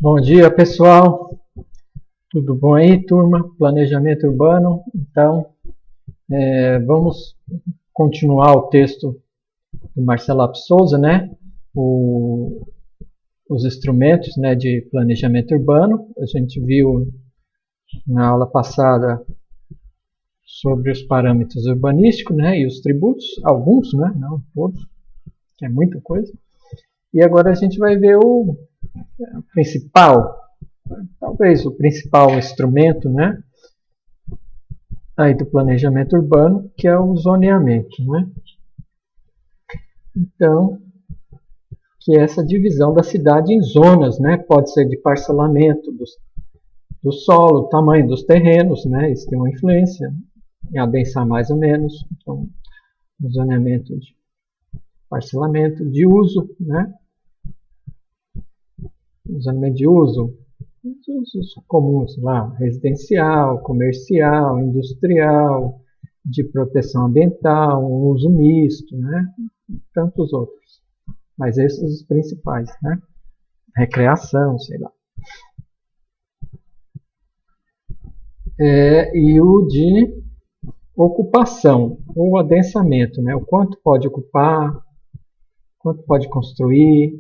Bom dia, pessoal. Tudo bom aí, turma? Planejamento urbano. Então, vamos continuar o texto do Marcelo Lopes Souza, né? Os instrumentos, né, de planejamento urbano. A gente viu na aula passada sobre os parâmetros urbanísticos, né, e os tributos, alguns, né, não todos, que é muita coisa. E agora a gente vai ver o principal, talvez o principal instrumento, né, aí do planejamento urbano, que é o zoneamento, né? Então, que é essa divisão da cidade em zonas, né? Pode ser de parcelamento do solo, tamanho dos terrenos, né? Isso tem uma influência em adensar mais ou menos. Então, o zoneamento de parcelamento, de uso, né? O zoneamento de uso, os usos comuns lá, residencial, comercial, industrial, de proteção ambiental, um uso misto, né? E tantos outros. Mas esses são os principais, né? Recreação, sei lá. E o de ocupação, ou adensamento, né? O quanto pode ocupar, quanto pode construir,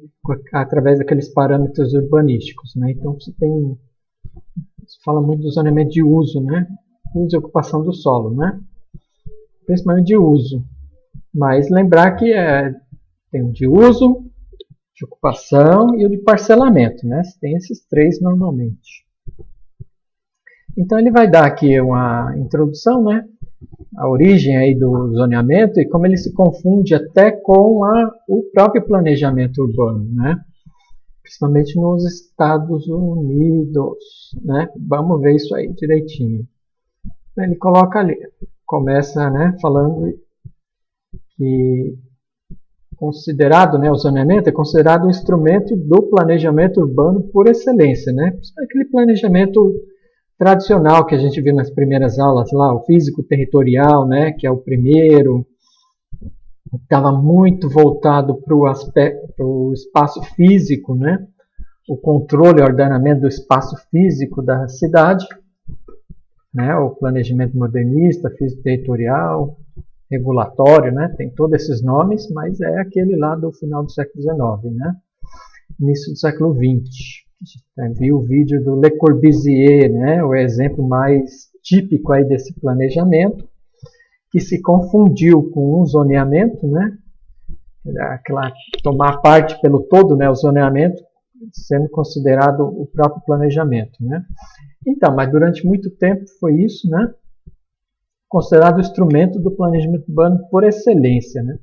através daqueles parâmetros urbanísticos, né? Então, se fala muito do zoneamento de uso, né? Uso e ocupação do solo, né? Principalmente de uso. Mas lembrar que tem o de uso, de ocupação e o de parcelamento, né? Tem esses três normalmente. Então ele vai dar aqui uma introdução, né? A origem aí do zoneamento e como ele se confunde até com o próprio planejamento urbano, né? Principalmente nos Estados Unidos, né? Vamos ver isso aí direitinho. Ele coloca ali, começa, né, falando que considerado, né, o zoneamento é considerado um instrumento do planejamento urbano por excelência, né? Aquele planejamento tradicional que a gente viu nas primeiras aulas lá, o físico territorial, né, que é o primeiro, estava muito voltado para o aspecto, pro espaço físico, né? O controle e ordenamento do espaço físico da cidade, né? O planejamento modernista, físico territorial, regulatório, né? Tem todos esses nomes, mas é aquele lá do final do século XIX, né? Início do século XX. Viu o vídeo do Le Corbusier, né? O exemplo mais típico aí desse planejamento, que se confundiu com um zoneamento, né? Tomar parte pelo todo, né? O zoneamento sendo considerado o próprio planejamento, né? Então, mas durante muito tempo foi isso, né? Considerado o instrumento do planejamento urbano por excelência, né?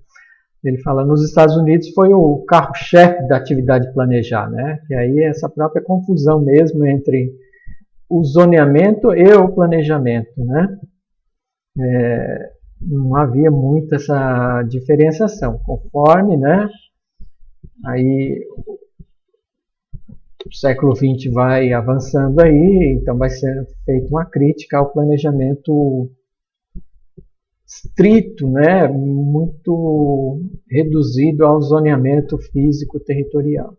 Ele fala, nos Estados Unidos foi o carro-chefe da atividade de planejar, né? Que aí é essa própria confusão mesmo entre o zoneamento e o planejamento, né? Não havia muito essa diferenciação, conforme, né? Aí o século XX vai avançando aí, então vai ser feita uma crítica ao planejamento estrito, né, muito reduzido ao zoneamento físico territorial.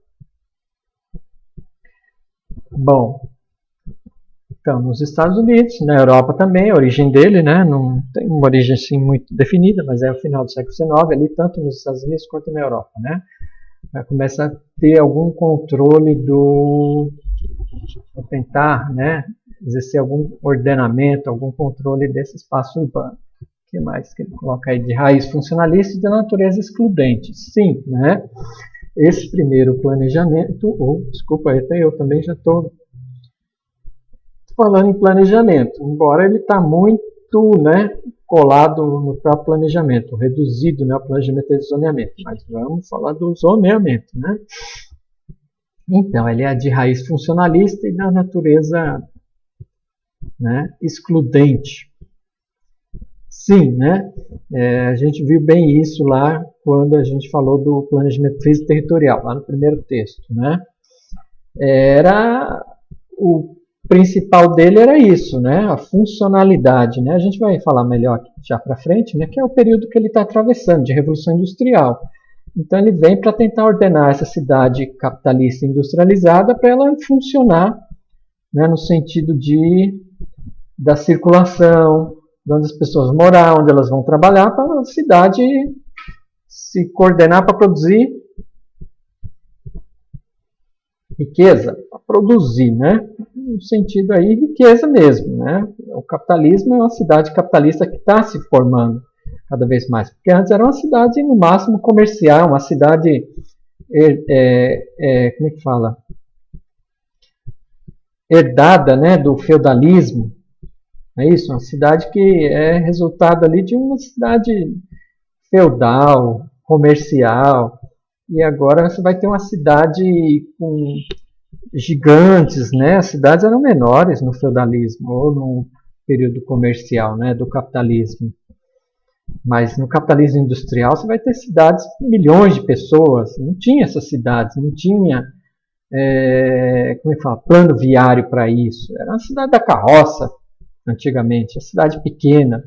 Bom, então nos Estados Unidos, na Europa também, a origem dele, né, não tem uma origem assim muito definida, mas é o final do século XIX, ali tanto nos Estados Unidos quanto na Europa, né, começa a ter algum controle tentar, né, exercer algum ordenamento, algum controle desse espaço urbano. O que mais que ele coloca aí de raiz funcionalista e de natureza excludente? Sim, né? Esse primeiro planejamento, desculpa, até eu também já estou falando em planejamento, embora ele está muito, né, colado no próprio planejamento, reduzido, né, o planejamento de zoneamento, mas vamos falar do zoneamento, né? Então, ele é de raiz funcionalista e da natureza, né, excludente. Sim, né? A gente viu bem isso lá quando a gente falou do planejamento físico territorial, lá no primeiro texto, né? O principal dele era isso, né? A funcionalidade, né? A gente vai falar melhor já para frente, né? Que é o período que ele está atravessando, de Revolução Industrial. Então ele vem para tentar ordenar essa cidade capitalista industrializada para ela funcionar, né, no sentido da circulação, de onde as pessoas morar, onde elas vão trabalhar, para a cidade se coordenar para produzir riqueza, para produzir, né? No sentido aí, riqueza mesmo, né? O capitalismo é uma cidade capitalista que está se formando cada vez mais, porque antes era uma cidade no máximo comercial, uma cidade, como é que fala? Herdada, né, do feudalismo. É isso, uma cidade que é resultado ali de uma cidade feudal, comercial, e agora você vai ter uma cidade com gigantes, né? As cidades eram menores no feudalismo ou no período comercial, né, do capitalismo. Mas no capitalismo industrial você vai ter cidades com milhões de pessoas. Não tinha essas cidades, não tinha como é que fala? Plano viário para isso. Era uma cidade da carroça, antigamente, a cidade pequena,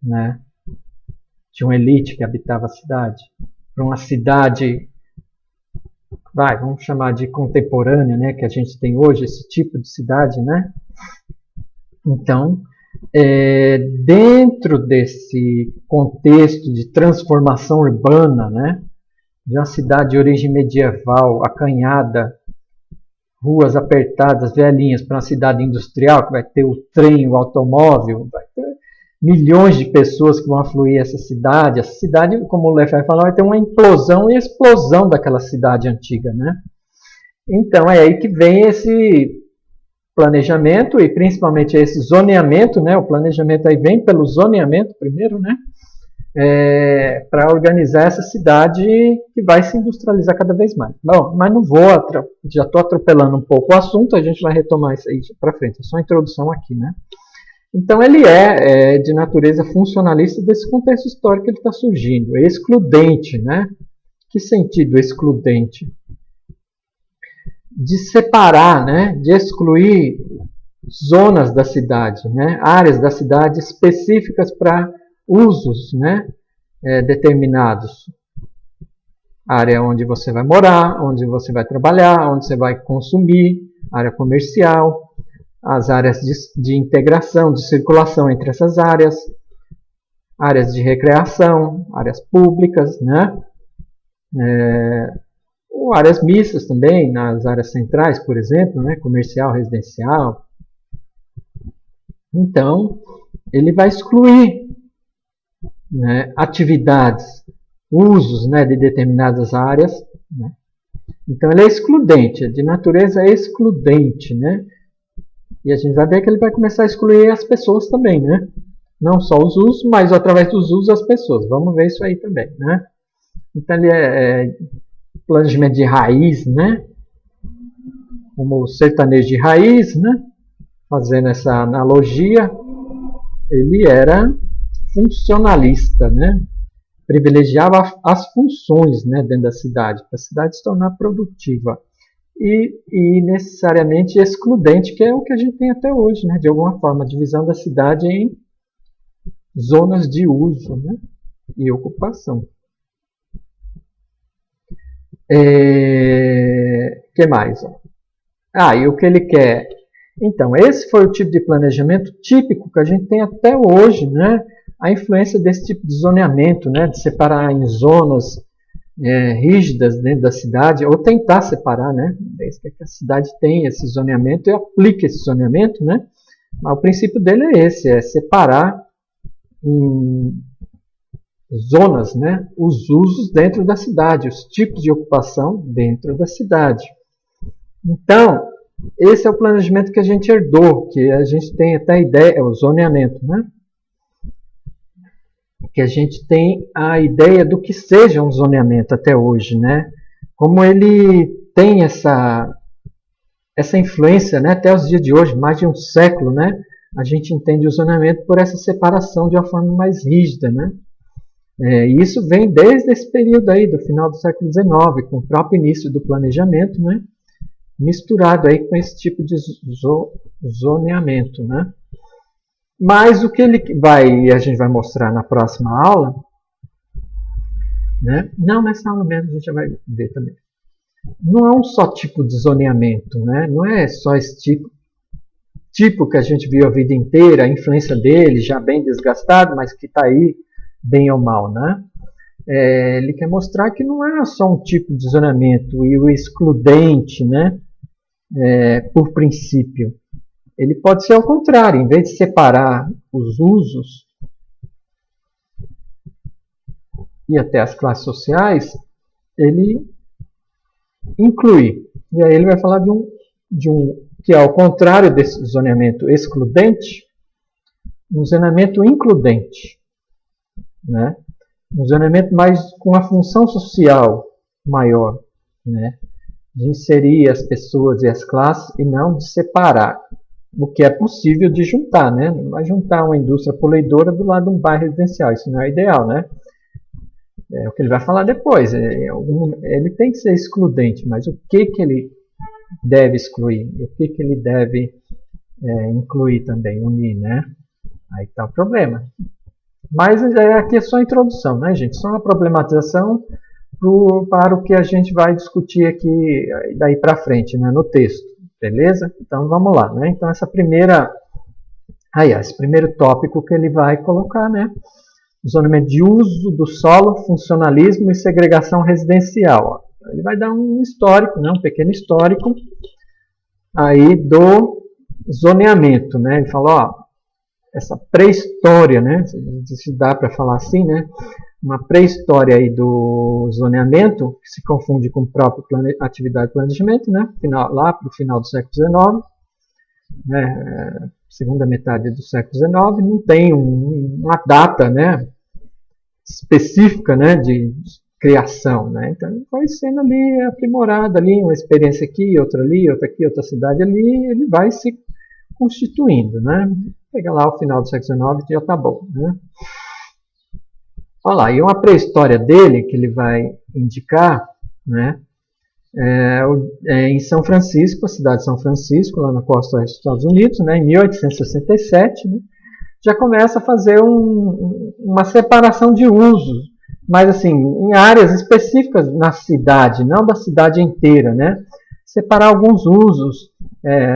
né? Tinha uma elite que habitava a cidade. Para uma cidade, vamos chamar de contemporânea, né? Que a gente tem hoje, esse tipo de cidade, né? Então, dentro desse contexto de transformação urbana, né? De uma cidade de origem medieval, acanhada, ruas apertadas, velhinhas, para uma cidade industrial, que vai ter o trem, o automóvel, vai ter milhões de pessoas que vão afluir essa cidade. Essa cidade, como o Lefebvre falou, vai ter uma implosão e explosão daquela cidade antiga, né? Então é aí que vem esse planejamento e principalmente esse zoneamento, né? O planejamento aí vem pelo zoneamento primeiro, né? Para organizar essa cidade que vai se industrializar cada vez mais. Bom, mas não vou, já estou atropelando um pouco o assunto, a gente vai retomar isso aí para frente, é só a introdução aqui, né? Então ele é de natureza funcionalista desse contexto histórico que ele está surgindo, é excludente, né? Que sentido excludente? De separar, né? De excluir zonas da cidade, né? Áreas da cidade específicas para usos, né, determinados. Área onde você vai morar, onde você vai trabalhar, onde você vai consumir, área comercial, as áreas de integração, de circulação entre essas áreas, áreas de recreação, áreas públicas, né, ou áreas mistas também, nas áreas centrais, por exemplo, né, comercial, residencial. Então, ele vai excluir, né, atividades, usos, né, de determinadas áreas, né? Então ele é excludente, é de natureza excludente, né? E a gente vai ver que ele vai começar a excluir as pessoas também, né? Não só os usos, mas através dos usos as pessoas. Vamos ver isso aí também, né? Então ele é planejamento de raiz, né? Como o sertanejo de raiz, né? Fazendo essa analogia, ele era funcionalista, né? Privilegiava as funções, né, dentro da cidade, para a cidade se tornar produtiva. E necessariamente excludente, que é o que a gente tem até hoje, né, de alguma forma, a divisão da cidade em zonas de uso, né, e ocupação. Que mais? E o que ele quer? Então, esse foi o tipo de planejamento típico que a gente tem até hoje, né? A influência desse tipo de zoneamento, né? De separar em zonas rígidas dentro da cidade, ou tentar separar, né? Desde que a cidade tenha esse zoneamento e aplique esse zoneamento, né? Mas o princípio dele é esse, é separar em zonas, né? Os usos dentro da cidade, os tipos de ocupação dentro da cidade. Então, esse é o planejamento que a gente herdou, que a gente tem até a ideia, é o zoneamento, né? Que a gente tem a ideia do que seja um zoneamento até hoje, né? Como ele tem essa influência, né? Até os dias de hoje, mais de um século, né? A gente entende o zoneamento por essa separação de uma forma mais rígida, né? E isso vem desde esse período aí, do final do século XIX, com o próprio início do planejamento, né? Misturado aí com esse tipo de zoneamento, né? Mas o que a gente vai mostrar na próxima aula né? Não, nessa aula mesmo a gente já vai ver também. Não é um só tipo de zoneamento, né? Não é só esse tipo que a gente viu a vida inteira, a influência dele já bem desgastado, mas que está aí bem ou mal, né? Ele quer mostrar que não é só um tipo de zoneamento e o excludente, né? Por princípio. Ele pode ser ao contrário, em vez de separar os usos e até as classes sociais, ele inclui. E aí ele vai falar de um que é ao contrário desse zoneamento excludente, um zoneamento includente, né? Um zoneamento mais com a função social maior, né? De inserir as pessoas e as classes e não de separar, o que é possível de juntar, né? Não vai juntar uma indústria poluidora do lado de um bairro residencial, isso não é ideal, né? É o que ele vai falar depois. Ele tem que ser excludente, mas o que ele deve excluir? O que ele deve incluir também, unir, né? Aí está o problema. Mas aqui é só a introdução, né, gente? Só uma problematização para o que a gente vai discutir aqui daí para frente, né, no texto, beleza? Então vamos lá, né? Então esse primeiro tópico que ele vai colocar, né? Zoneamento de uso do solo, funcionalismo e segregação residencial. Ele vai dar um histórico, né, um pequeno histórico aí do zoneamento, né? Ele falou, ó, essa pré-história, né? Se dá para falar assim, né? Uma pré-história aí do zoneamento, que se confunde com o próprio atividade de planejamento, né? Lá para o final do século XIX, né? Segunda metade do século XIX, não tem uma data, né? Específica, né? De criação, né? Então vai sendo ali aprimorado ali, uma experiência aqui, outra ali, outra aqui, outra cidade ali, ele vai se constituindo, né? Pega lá o final do século XIX e já está bom, né? Olha lá, e uma pré-história dele que ele vai indicar, né? Em São Francisco, a cidade de São Francisco, lá na costa oeste dos Estados Unidos, né? Em 1867, né? Já começa a fazer uma separação de usos, mas assim, em áreas específicas na cidade, não da cidade inteira, né? Separar alguns usos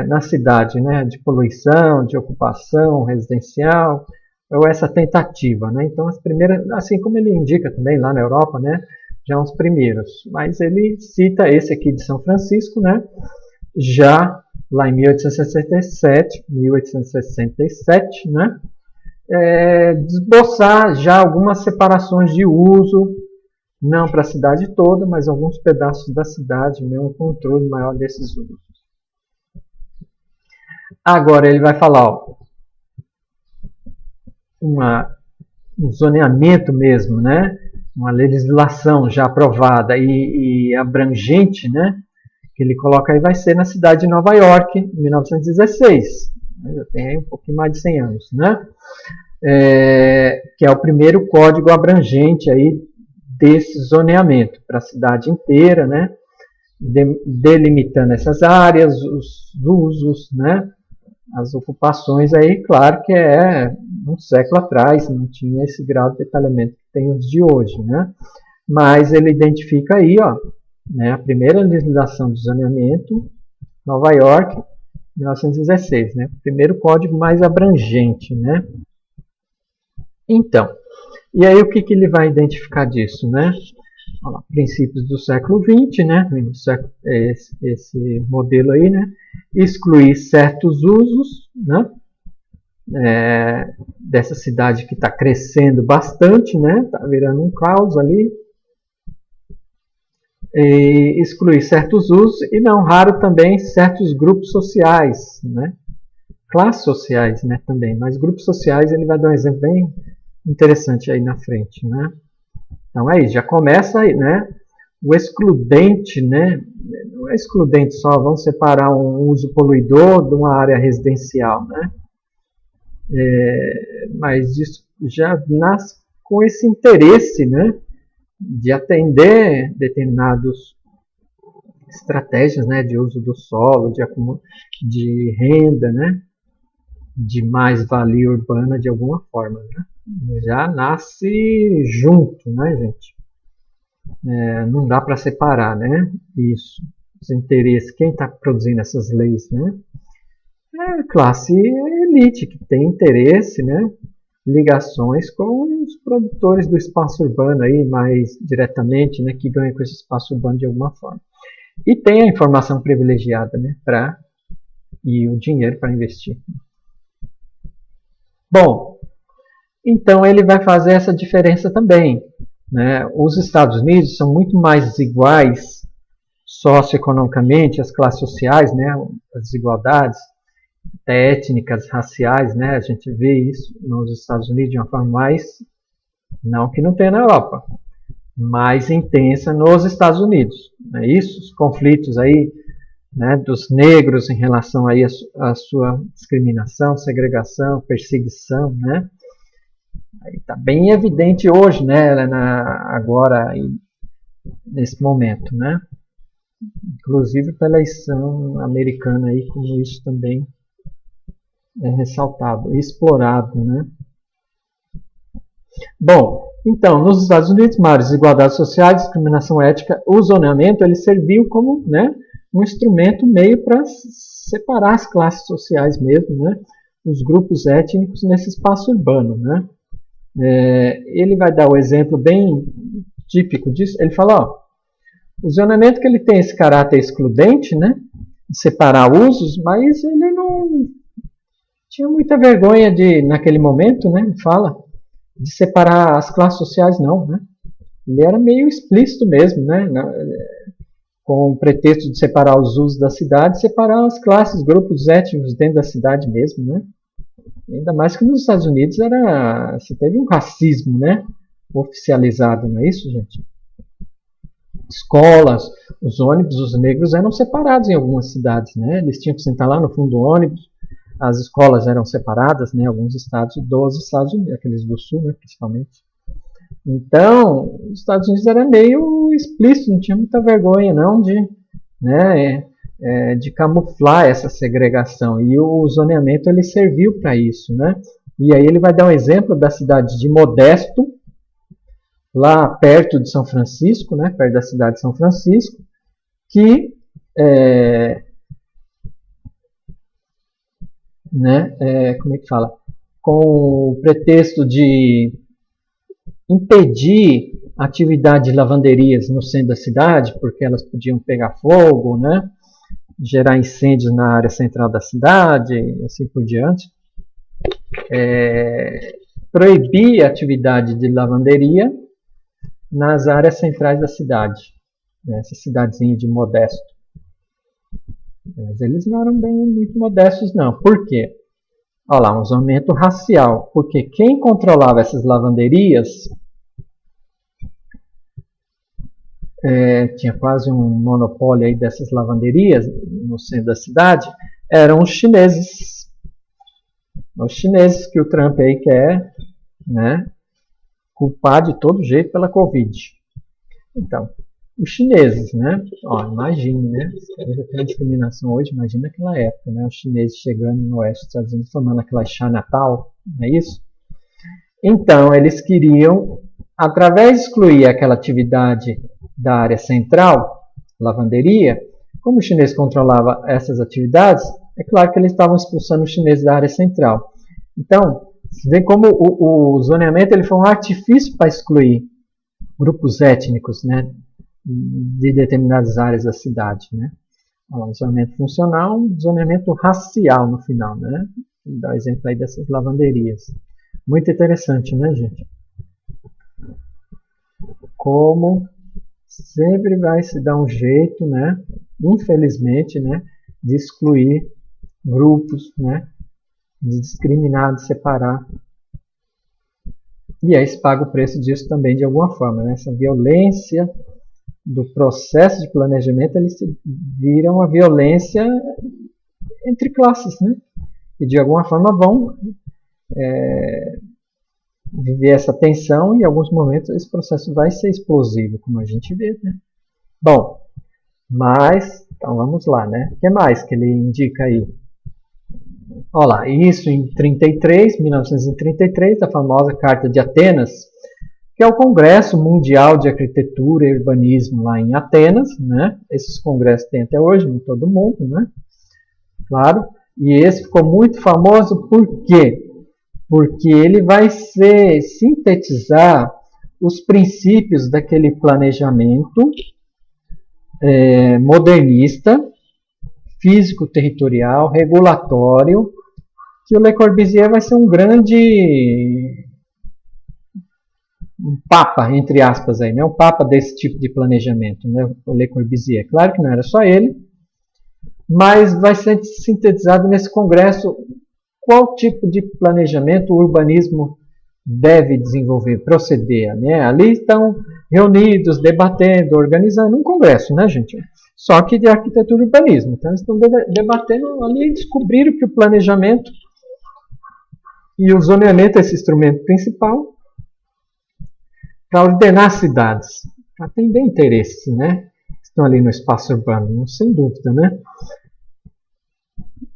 na cidade, né? De poluição, de ocupação residencial, ou essa tentativa, né? Então, as primeiras, assim como ele indica também lá na Europa, né? Já uns primeiros, mas ele cita esse aqui de São Francisco, né? Já lá em 1867, né? Esboçar já algumas separações de uso, não para a cidade toda, mas alguns pedaços da cidade, né, um controle maior desses usos. Agora ele vai falar um zoneamento mesmo, né, uma legislação já aprovada e abrangente, né, que ele coloca aí vai ser na cidade de Nova York, em 1916. Já tem aí um pouquinho mais de 100 anos, né? Que é o primeiro código abrangente aí desse zoneamento para a cidade inteira, né? Delimitando essas áreas, os usos, né? As ocupações aí, claro que um século atrás, não tinha esse grau de detalhamento que tem os de hoje, né? Mas ele identifica aí, ó, né, a primeira legislação do zoneamento, Nova York, 1916, né? O primeiro código mais abrangente, né? Então, e aí o que ele vai identificar disso, né? Olha lá, princípios do século XX, né? Esse modelo aí, né? Excluir certos usos, né? Dessa cidade que está crescendo bastante, né? Está virando um caos ali. Excluir certos usos e não raro também certos grupos sociais, né? Classes sociais, né, também, mas grupos sociais ele vai dar um exemplo bem interessante aí na frente, né? Então aí já começa aí, né? O excludente, né? Não é excludente só, vamos separar um uso poluidor de uma área residencial, né? Mas isso já nasce com esse interesse, né? De atender determinadas estratégias, né, de uso do solo, de renda, né, de mais-valia urbana de alguma forma, né? Já nasce junto, né, gente? Não dá para separar, né? Isso, os interesses, quem está produzindo essas leis, né? É a classe elite que tem interesse, né? Ligações com os produtores do espaço urbano aí mais diretamente, né? Que ganham com esse espaço urbano de alguma forma. E tem a informação privilegiada, né? E o dinheiro para investir. Bom, então ele vai fazer essa diferença também. Né? Os Estados Unidos são muito mais desiguais socioeconomicamente, as classes sociais, né? As desigualdades até étnicas, raciais, né? A gente vê isso nos Estados Unidos de uma forma mais, não que não tenha na Europa, mais intensa nos Estados Unidos. Né? Isso, os conflitos aí, né, dos negros em relação aí à sua discriminação, segregação, perseguição, né? Está bem evidente hoje, né, agora, nesse momento, né? Inclusive pela eleição americana, aí, como isso também é ressaltado, explorado, né? Bom, então, nos Estados Unidos, maiores desigualdades sociais, discriminação étnica, o zoneamento ele serviu como, né, um instrumento meio para separar as classes sociais mesmo, né, os grupos étnicos nesse espaço urbano, né. Ele vai dar o exemplo bem típico disso. Ele fala, ó, o zoneamento que ele tem esse caráter excludente, né, de separar usos, mas ele não tinha muita vergonha de, naquele momento, né, ele fala, de separar as classes sociais, não, né. Ele era meio explícito mesmo, né, com o pretexto de separar os usos da cidade, separar as classes, grupos étnicos dentro da cidade mesmo, né. Ainda mais que nos Estados Unidos você teve um racismo, né, oficializado, não é isso, gente? Escolas, os ônibus, os negros eram separados em algumas cidades, né? Eles tinham que sentar lá no fundo do ônibus. As escolas eram separadas, né? Alguns estados dos Estados Unidos, aqueles do Sul, né, principalmente. Então, os Estados Unidos era meio explícito, não tinha muita vergonha, não, de camuflar essa segregação. E o zoneamento ele serviu para isso, né? E aí ele vai dar um exemplo da cidade de Modesto, lá perto de São Francisco, né? Perto da cidade de São Francisco, que como é que fala? Com o pretexto de impedir a atividade de lavanderias no centro da cidade, porque elas podiam pegar fogo, né? Gerar incêndios na área central da cidade, e assim por diante. Proibir a atividade de lavanderia nas áreas centrais da cidade, essa cidadezinha de Modesto. Mas eles não eram bem muito modestos, não. Por quê? Olha lá, um zoneamento racial. Porque quem controlava essas lavanderias tinha quase um monopólio aí dessas lavanderias no centro da cidade, eram os chineses. Os chineses que o Trump aí quer, né, culpar de todo jeito pela Covid. Então, os chineses, né? Ó, imagine, né? Já tem discriminação hoje, imagina naquela época, né? Os chineses chegando no oeste dos Estados Unidos formando aquela Chinatown, não é isso? Então, eles queriam, através de excluir aquela atividade da área central, lavanderia, como o chinês controlava essas atividades, é claro que eles estavam expulsando os chineses da área central. Então, você vê como o zoneamento ele foi um artifício para excluir grupos étnicos, né, de determinadas áreas da cidade, né. Um zoneamento funcional, um zoneamento racial no final, né. Vou dar exemplo aí dessas lavanderias. Muito interessante, né, gente? Como sempre vai se dar um jeito, né, infelizmente, né, de excluir grupos, né, de discriminar, de separar. E aí se paga o preço disso também de alguma forma, né? Essa violência do processo de planejamento, eles vira uma violência entre classes, né? E de alguma forma vão viver essa tensão e em alguns momentos esse processo vai ser explosivo, como a gente vê, né? Bom, mas, então vamos lá, né? O que mais que ele indica aí? Olha lá, isso em 1933, a famosa Carta de Atenas, que é o Congresso Mundial de Arquitetura e Urbanismo lá em Atenas, né? Esses congressos tem até hoje em todo mundo, né? Claro. E esse ficou muito famoso por quê? Porque ele vai sintetizar os princípios daquele planejamento modernista, físico-territorial, regulatório, que o Le Corbusier vai ser um grande papa, entre aspas, aí, né? Um papa desse tipo de planejamento, né? O Le Corbusier. Claro que não era só ele, mas vai ser sintetizado nesse congresso qual tipo de planejamento o urbanismo deve desenvolver, proceder, né? Ali estão reunidos, debatendo, organizando um congresso, né, gente? Só que de arquitetura e urbanismo. Então, eles estão debatendo ali e descobriram que o planejamento e o zoneamento é esse instrumento principal para ordenar cidades, para atender interesses, né? Estão ali no espaço urbano, sem dúvida, né?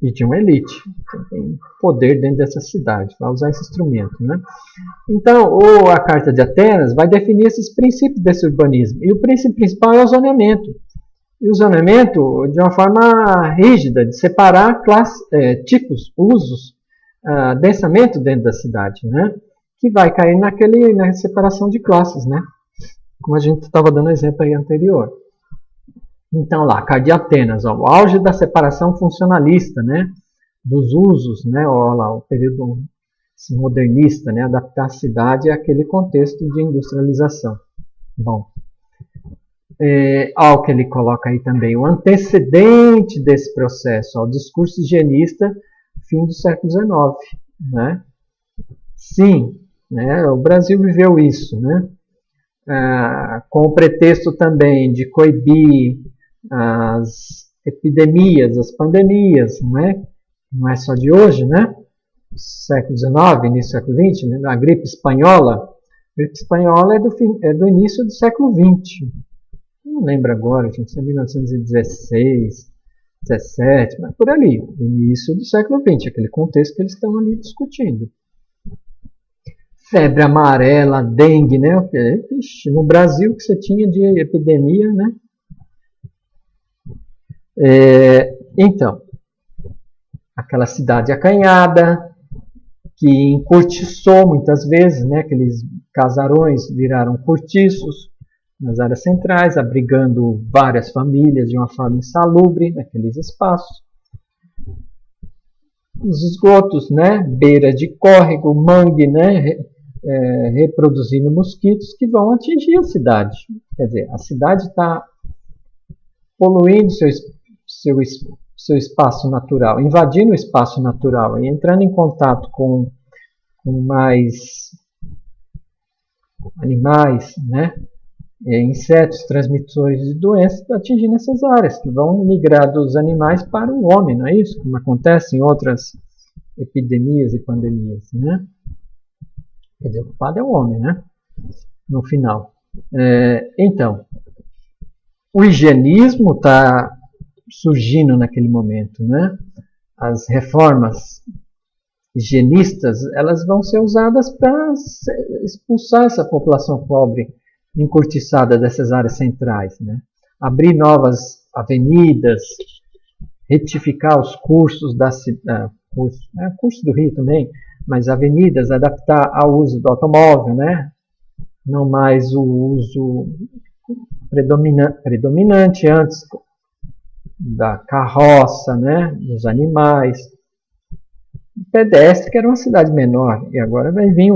E de uma elite, que tem poder dentro dessa cidade, vai usar esse instrumento, né? Então, a Carta de Atenas vai definir esses princípios desse urbanismo. E o princípio principal é o zoneamento. E o zoneamento de uma forma rígida, de separar tipos, usos, densamento dentro da cidade, né? Que vai cair na separação de classes, né? Como a gente estava dando exemplo aí anterior. Então lá, Carta de Atenas, ó, o auge da separação funcionalista, né? Dos usos, né? Ó, lá, o período modernista, né? Adaptar a cidade àquele contexto de industrialização. Bom, ao que ele coloca aí também, o antecedente desse processo, ó, o discurso higienista, fim do século XIX, né? Sim, né? O Brasil viveu isso, né? Com o pretexto também de coibir as epidemias, as pandemias, né? Não é só de hoje, né? Século XIX, início do século XX, né? A gripe espanhola. A gripe espanhola é do início do século XX. Não lembro agora, gente, se é 1916, 17, mas por ali, início do século XX, aquele contexto que eles estão ali discutindo. Febre amarela, dengue, né? No Brasil que você tinha de epidemia, né? Então, aquela cidade acanhada, que encurtiçou muitas vezes, né? Aqueles casarões viraram cortiços nas áreas centrais, abrigando várias famílias de uma forma insalubre naqueles espaços. Os esgotos, né? Beira de córrego, mangue, né? Reproduzindo mosquitos que vão atingir a cidade. Quer dizer, a cidade está poluindo seu espaço natural, invadindo o espaço natural e entrando em contato com mais animais, né? Insetos transmissores de doenças, atingindo essas áreas, que vão migrar dos animais para o homem, não é isso? Como acontece em outras epidemias e pandemias, né? Quer dizer, o culpado é o homem, né? No final. Então, o higienismo está surgindo naquele momento, né? As reformas higienistas, elas vão ser usadas para expulsar essa população pobre encurtiçada dessas áreas centrais, né? Abrir novas avenidas, retificar os cursos da cidade, curso do Rio também, mas avenidas, adaptar ao uso do automóvel, né? Não mais o uso predominante antes da carroça, né? Dos animais. O pedestre, que era uma cidade menor, e agora vai vir,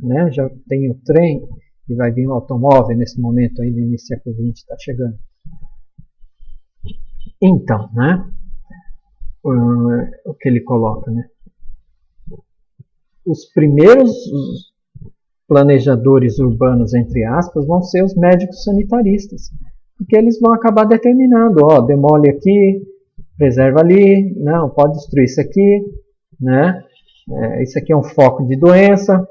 né? Já tem o trem, e vai vir um automóvel nesse momento aí, no início do século XX, está chegando. Então, né? O que ele coloca, né? Os primeiros planejadores urbanos, entre aspas, vão ser os médicos sanitaristas, porque eles vão acabar determinando, ó, demole aqui, preserva ali, não, pode destruir isso aqui, né? Isso aqui é um foco de doença.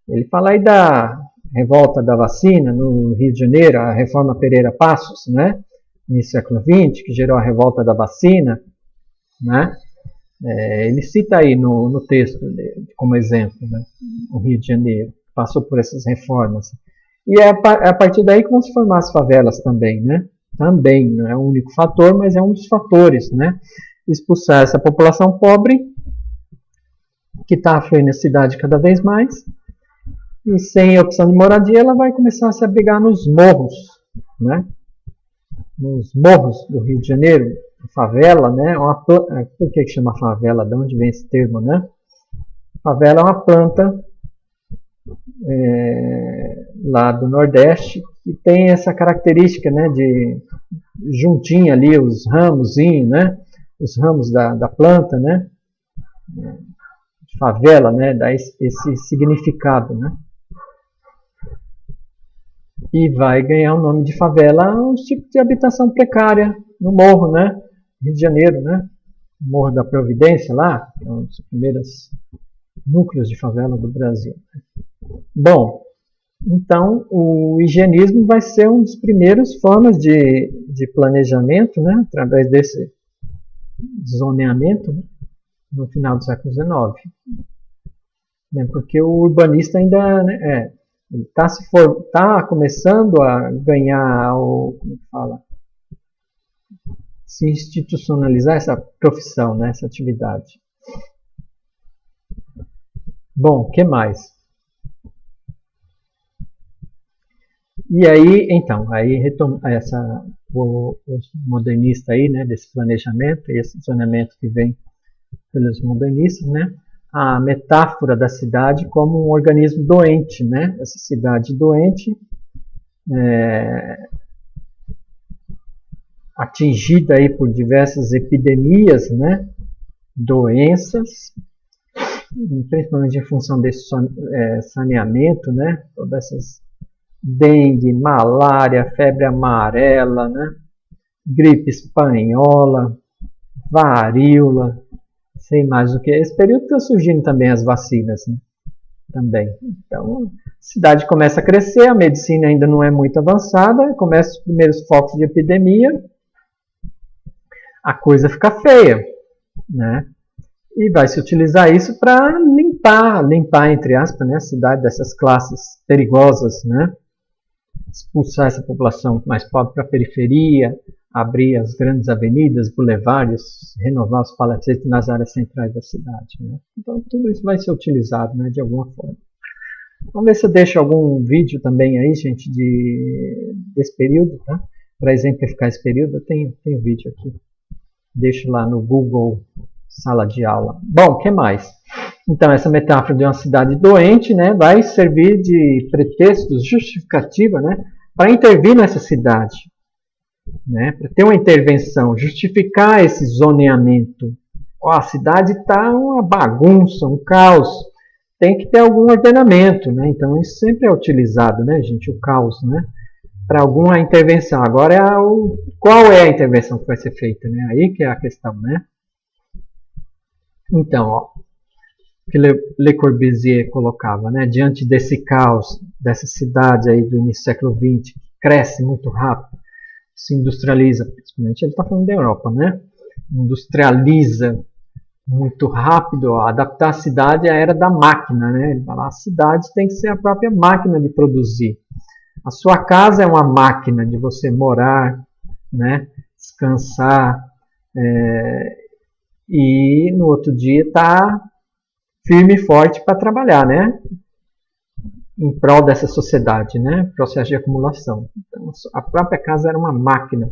Ele fala aí da revolta da vacina no Rio de Janeiro, a reforma Pereira Passos, né? No século XX, que gerou a revolta da vacina, né? Ele cita aí no texto dele, como exemplo, né? O Rio de Janeiro. passou por essas reformas. E é a partir daí que vão se formar as favelas também, né? Também, não é o único fator, mas é um dos fatores, né? Expulsar essa população pobre, que está afluindo a cidade cada vez mais, e sem opção de moradia, ela vai começar a se abrigar nos morros, né? Nos morros do Rio de Janeiro, favela, né? Por que chama favela? De onde vem esse termo, né? Favela é uma planta lá do Nordeste que tem essa característica, né? De juntinho ali os ramozinhos, né? Os ramos da planta, né? Favela, né? Dá esse significado, né? E vai ganhar o nome de favela um tipo de habitação precária no morro, né? Rio de Janeiro, né? Morro da Providência lá, que é um dos primeiros núcleos de favela do Brasil. Bom, então o higienismo vai ser uma das primeiras formas de planejamento, né? Através desse zoneamento, né? No final do século XIX. Porque o urbanista ainda, né, ele está começando a ganhar, como fala, se institucionalizar essa profissão, né, essa atividade. Bom, o que mais? E aí, então, os modernistas aí, né, desse planejamento, e esse zoneamento que vem pelos modernistas, né, a metáfora da cidade como um organismo doente, né, essa cidade doente, atingida aí por diversas epidemias, né, doenças, principalmente em função desse saneamento, né, todas essas dengue, malária, febre amarela, né, gripe espanhola, varíola, sei mais o que. Esse período está surgindo também as vacinas, né, também. Então, a cidade começa a crescer, a medicina ainda não é muito avançada, começam os primeiros focos de epidemia, a coisa fica feia, né? E vai se utilizar isso para limpar, entre aspas, né, a cidade dessas classes perigosas, né? Expulsar essa população mais pobre para a periferia, abrir as grandes avenidas, bulevares, renovar os palacetes nas áreas centrais da cidade, né? Então, tudo isso vai ser utilizado, né, de alguma forma. Vamos ver se eu deixo algum vídeo também aí, gente, desse período, tá? Para exemplificar esse período, eu tenho vídeo aqui. Deixo lá no Google Sala de Aula. Bom, o que mais? Então, essa metáfora de uma cidade doente, né, vai servir de pretexto, justificativa, né, para intervir nessa cidade, né, para ter uma intervenção, justificar esse zoneamento. A cidade está uma bagunça, um caos, tem que ter algum ordenamento, né, então isso sempre é utilizado, né, gente, o caos, né, para alguma intervenção. Agora, qual é a intervenção que vai ser feita, né, aí que é a questão, né. Então, ó, que Le Corbusier colocava, né, diante desse caos, dessa cidade aí do início do século XX, que cresce muito rápido, se industrializa, principalmente ele está falando da Europa, né, industrializa muito rápido, ó, adaptar a cidade à era da máquina, né, ele fala, a cidade tem que ser a própria máquina de produzir. A sua casa é uma máquina de você morar, né, descansar, e no outro dia está firme e forte para trabalhar, né? Em prol dessa sociedade, né? Processo de acumulação. Então, a própria casa era uma máquina.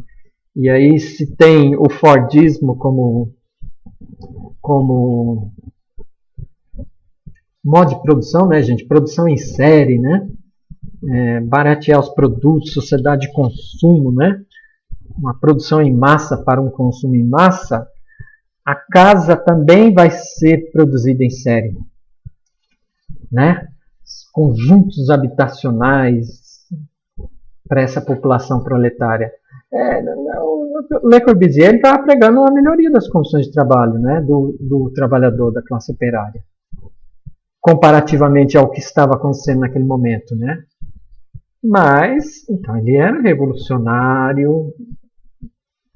E aí se tem o Fordismo como modo de produção, né, gente? Produção em série, né? Baratear os produtos, sociedade de consumo, né? Uma produção em massa para um consumo em massa. A casa também vai ser produzida em série, né? Conjuntos habitacionais para essa população proletária. O Le Corbusier está pregando a melhoria das condições de trabalho, né, do trabalhador da classe operária, comparativamente ao que estava acontecendo naquele momento, né? Mas, então, ele era revolucionário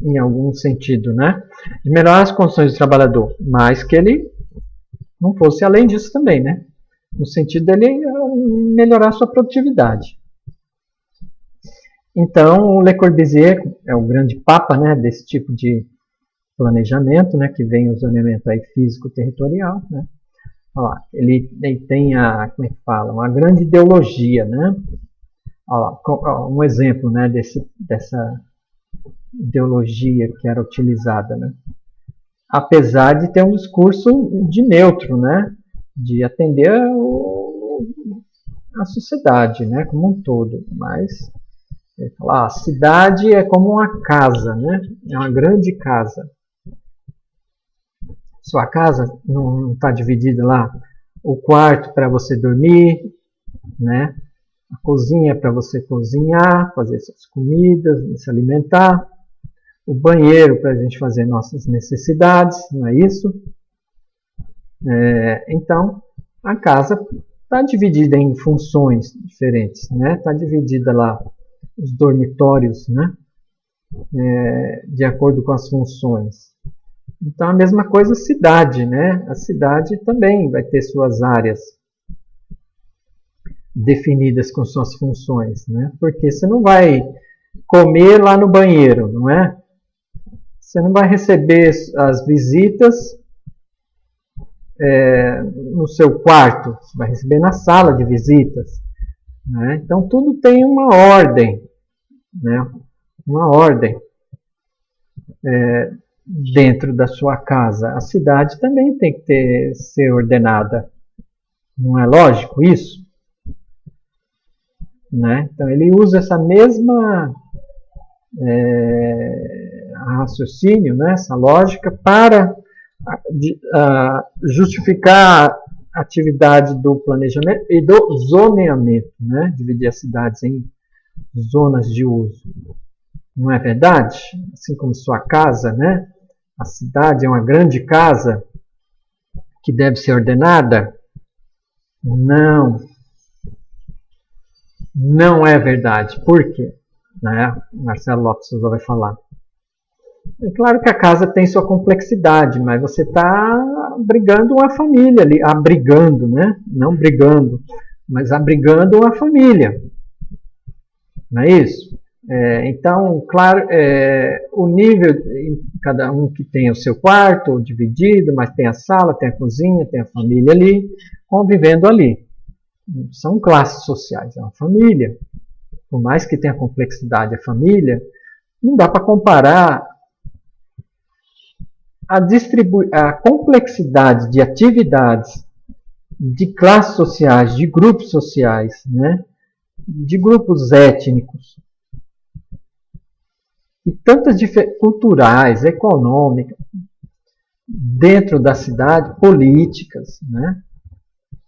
em algum sentido, né? De melhorar as condições do trabalhador, mas que ele não fosse além disso também, né? no sentido dele melhorar a sua produtividade. Então, o Le Corbusier é o grande papa, né, desse tipo de planejamento, né, que vem o zoneamento aí físico-territorial, né. Olha lá, ele tem como é que fala, uma grande ideologia, né. Olha lá, um exemplo, né, dessa ideologia que era utilizada, né. Apesar de ter um discurso de neutro, né, de atender a sociedade, né, como um todo, mas ele fala, a cidade é como uma casa, né, é uma grande casa. Sua casa não está dividida lá, o quarto para você dormir, né, a cozinha para você cozinhar, fazer suas comidas, se alimentar, o banheiro para a gente fazer nossas necessidades, não é isso? Então, a casa está dividida em funções diferentes, né? Está dividida lá os dormitórios, né? De acordo com as funções. Então, a mesma coisa a cidade, né? A cidade também vai ter suas áreas definidas com suas funções, né? Porque você não vai comer lá no banheiro, não é? Você não vai receber as visitas no seu quarto, você vai receber na sala de visitas, né? Então, tudo tem uma ordem, né? Uma ordem dentro da sua casa. A cidade também tem que ser ordenada. Não é lógico isso? Né? Então, ele usa essa mesma raciocínio, né? Essa lógica, para justificar a atividade do planejamento e do zoneamento, né? Dividir as cidades em zonas de uso. Não é verdade? Assim como sua casa, né? A cidade é uma grande casa que deve ser ordenada? Não. Não é verdade. Por quê? Né? Marcelo Lopes Souza vai falar. É claro que a casa tem sua complexidade, mas você está abrigando uma família ali. Abrigando, né? Não brigando, mas abrigando uma família. Não é isso? Então, claro, o nível, cada um que tem o seu quarto dividido, mas tem a sala, tem a cozinha, tem a família ali, convivendo ali. São classes sociais, é uma família. Por mais que tenha complexidade a família, não dá para comparar a complexidade de atividades, de classes sociais, de grupos sociais, né? De grupos étnicos, e tantas culturais, econômicas, dentro da cidade, políticas, né?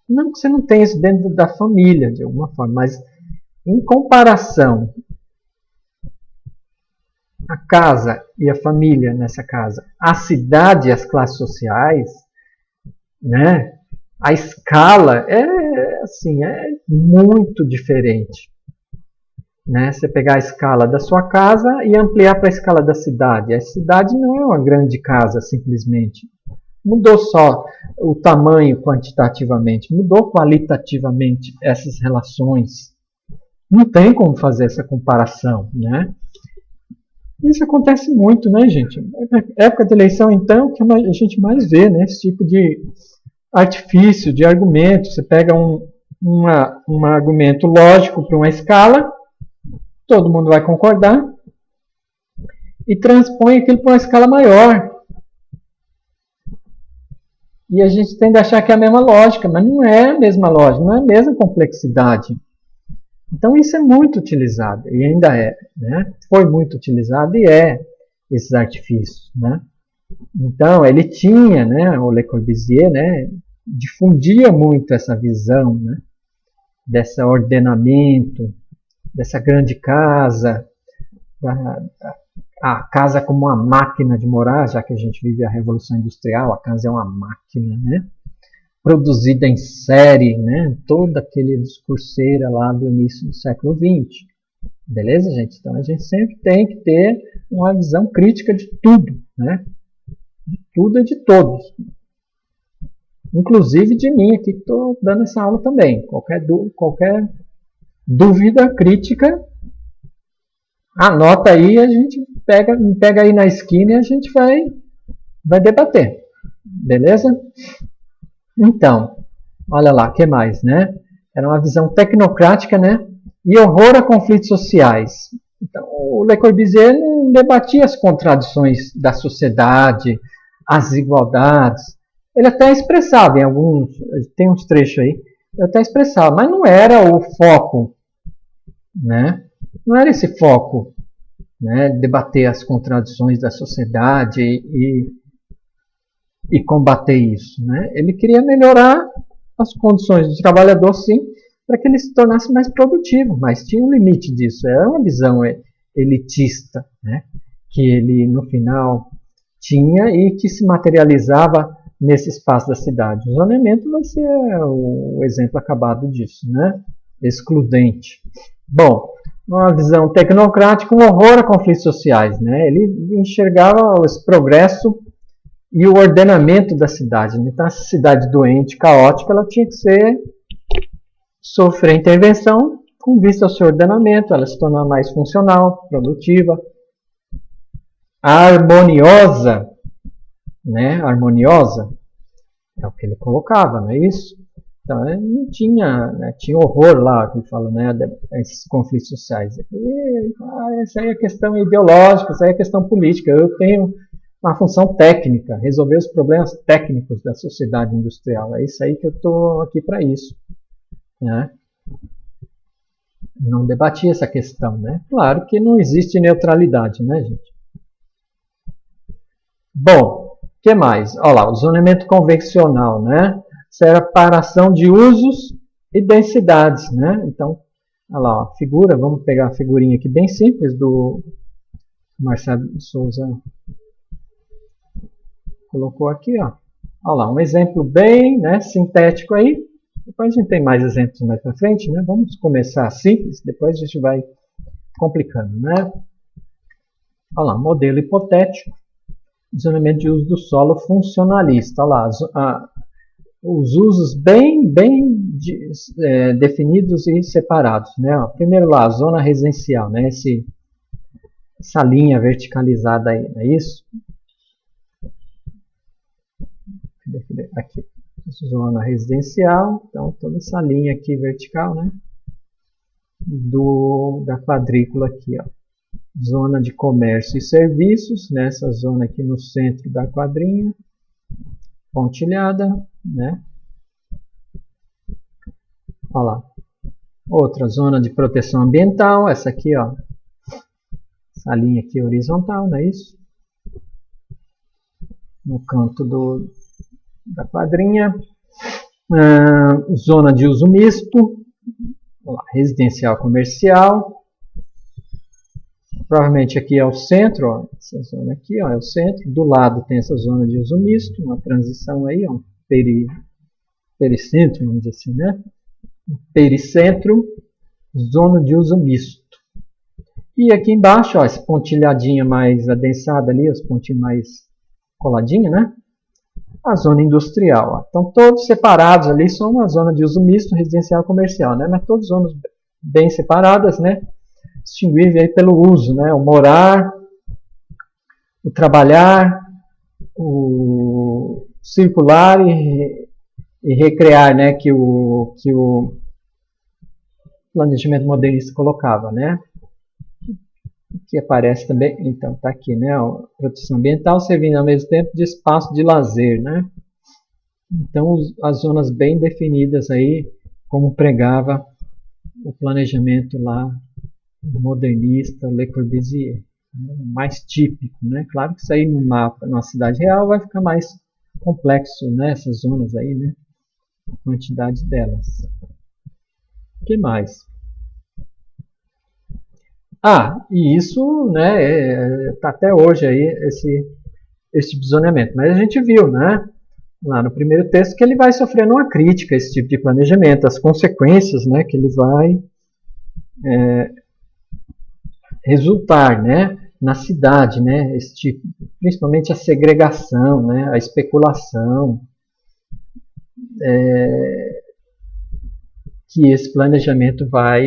Não que você não tenha isso dentro da família, de alguma forma, mas em comparação a casa e a família nessa casa, a cidade e as classes sociais, né? A escala assim, é muito diferente. Né? Você pegar a escala da sua casa e ampliar para a escala da cidade. A cidade não é uma grande casa, simplesmente. Mudou só o tamanho quantitativamente, mudou qualitativamente essas relações. Não tem como fazer essa comparação, né? Isso acontece muito, né, gente? Na época de eleição, então, que a gente mais vê, né? Esse tipo de artifício, de argumento. Você pega um argumento lógico para uma escala, todo mundo vai concordar, e transpõe aquilo para uma escala maior. E a gente tende a achar que é a mesma lógica, mas não é a mesma lógica, não é a mesma complexidade. Então isso é muito utilizado, e ainda é, né? Foi muito utilizado e esses artifícios, né? Então ele tinha, né, o Le Corbusier, né, difundia muito essa visão, né, desse ordenamento, dessa grande casa, a casa como uma máquina de morar, já que a gente vive a Revolução Industrial, a casa é uma máquina, né? Produzida em série, né? Toda aquele discurseira lá do início do século XX. Beleza, gente? Então a gente sempre tem que ter uma visão crítica de tudo, né? De tudo e de todos. inclusive de mim aqui que estou dando essa aula também. Qualquer dúvida, crítica, anota aí, a gente me pega aí na esquina e a gente vai debater. Beleza? Então, olha lá, o que mais, né? Era uma visão tecnocrática, né? E horror a conflitos sociais. Então, o Le Corbusier não debatia as contradições da sociedade, as desigualdades. Ele até expressava em alguns, tem uns trechos aí, ele até expressava, mas não era o foco, né? Não era esse foco, né? Debater as contradições da sociedade e combater isso, né? Ele queria melhorar as condições do trabalhador, sim, para que ele se tornasse mais produtivo, mas tinha um limite disso. Era uma visão elitista, né? Que ele, no final, tinha e que se materializava nesse espaço da cidade. O zoneamento vai ser o exemplo acabado disso, né? Excludente. Bom, uma visão tecnocrática, um horror a conflitos sociais, né? Ele enxergava esse progresso e o ordenamento da cidade. Então, essa cidade doente, caótica, ela tinha que sofrer intervenção com vista ao seu ordenamento, ela se tornar mais funcional, produtiva, harmoniosa, né? Harmoniosa é o que ele colocava, não é isso? Então, ele não tinha, né? Tinha horror lá, que ele fala, né? Esses conflitos sociais. Essa aí é questão ideológica, essa aí é questão política. Eu tenho uma função técnica, resolver os problemas técnicos da sociedade industrial. É isso aí que eu estou aqui para isso, né? Não debatia essa questão, né? Claro que não existe neutralidade, né, gente? Bom, o que mais? Olha lá, o zoneamento convencional, né? Separação de usos e densidades, né? Então, olha lá, a figura, vamos pegar a figurinha aqui bem simples do Marcelo Souza colocou aqui, ó. Olha lá, um exemplo bem, né, sintético aí. Depois a gente tem mais exemplos mais para frente, né? Vamos começar simples, depois a gente vai complicando, né? Olha lá, modelo hipotético, zoneamento de uso do solo funcionalista. Olha lá, os usos bem definidos e separados, né? Ó, primeiro lá, a zona residencial, né? Essa linha verticalizada aí, não é isso? Aqui, zona residencial, então toda essa linha aqui vertical, né? Da quadrícula aqui, ó. Zona de comércio e serviços, nessa zona aqui no centro da quadrinha, pontilhada, né? Olha lá. Outra zona de proteção ambiental, essa aqui, ó. Essa linha aqui horizontal, não é isso? No canto da quadrinha. Zona de uso misto, lá, residencial comercial. Provavelmente aqui é o centro, ó, essa zona aqui, ó, é o centro. Do lado tem essa zona de uso misto, uma transição aí, ó, pericentro, vamos dizer assim, né? Pericentro, zona de uso misto. E aqui embaixo, ó, essa pontilhadinha mais adensada ali, os pontinhos mais coladinhos, né? A zona industrial. Ó. Então, todos separados ali são uma zona de uso misto, residencial e comercial, né? Mas todas zonas bem separadas, né? Distinguível aí pelo uso, né? O morar, o trabalhar, o circular e recrear, né? Que o planejamento modernista colocava, né? Que aparece também, então tá aqui, né? A proteção ambiental servindo ao mesmo tempo de espaço de lazer, né? Então as zonas bem definidas aí, como pregava o planejamento lá modernista Le Corbusier, né? Mais típico, né? Claro que isso aí no mapa, numa cidade real, vai ficar mais complexo, né? Essas zonas aí, né? A quantidade delas. O que mais? E isso, né, tá até hoje aí esse tipo de zoneamento. Mas a gente viu, né, lá no primeiro texto que ele vai sofrendo uma crítica a esse tipo de planejamento, as consequências, né, que ele vai resultar, né, na cidade, né, principalmente a segregação, né, a especulação, que esse planejamento vai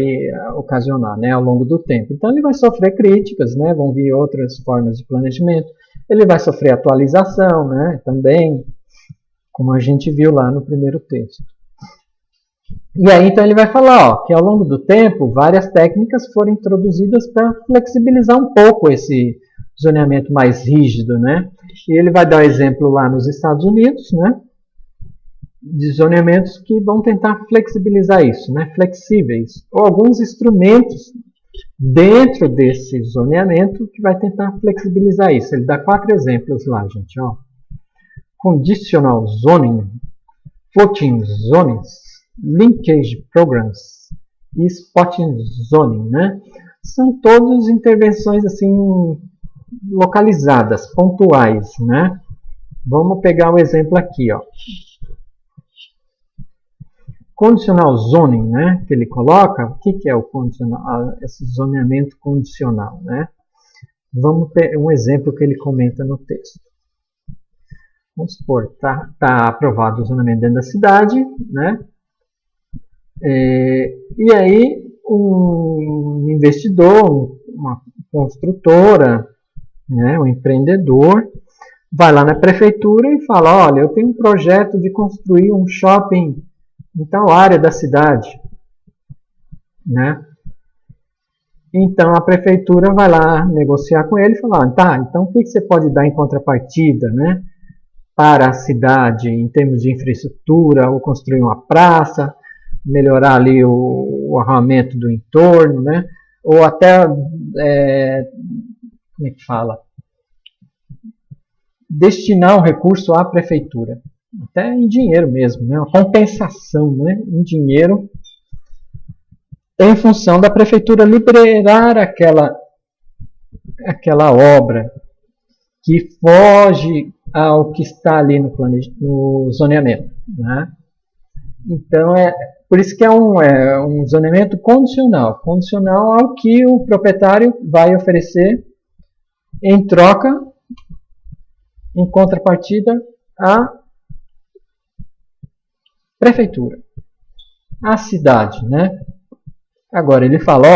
ocasionar, né, ao longo do tempo. Então ele vai sofrer críticas, né, vão vir outras formas de planejamento, ele vai sofrer atualização, né, também, como a gente viu lá no primeiro texto. E aí então ele vai falar que ao longo do tempo várias técnicas foram introduzidas para flexibilizar um pouco esse zoneamento mais rígido, né? E ele vai dar um exemplo lá nos Estados Unidos, né, de zoneamentos que vão tentar flexibilizar isso, né, flexíveis, ou alguns instrumentos dentro desse zoneamento que vai tentar flexibilizar isso. Ele dá 4 exemplos lá, gente. Conditional zoning, floating zones, linkage programs e spotting zoning, né? São todas intervenções assim localizadas, pontuais, né? Vamos pegar um exemplo aqui, Conditional zoning, né, que ele coloca. O que é o condicional? Esse zoneamento condicional, né? Vamos ter um exemplo que ele comenta no texto. Vamos supor, tá aprovado o zoneamento dentro da cidade, né? E aí um investidor, uma construtora, né, um empreendedor, vai lá na prefeitura e fala: olha, eu tenho um projeto de construir um shopping em tal área da cidade, né? Então a prefeitura vai lá negociar com ele e falar: tá, então o que você pode dar em contrapartida, né, para a cidade em termos de infraestrutura, ou construir uma praça, melhorar ali o arruamento do entorno, né? Ou até, como é que fala? Destinar um recurso à prefeitura, até em dinheiro mesmo, né? Uma compensação, né, em dinheiro, em função da prefeitura liberar aquela obra que foge ao que está ali no zoneamento, né? Então, por isso que é um zoneamento condicional ao que o proprietário vai oferecer em troca, em contrapartida, à prefeitura, à cidade, né? Agora ele fala,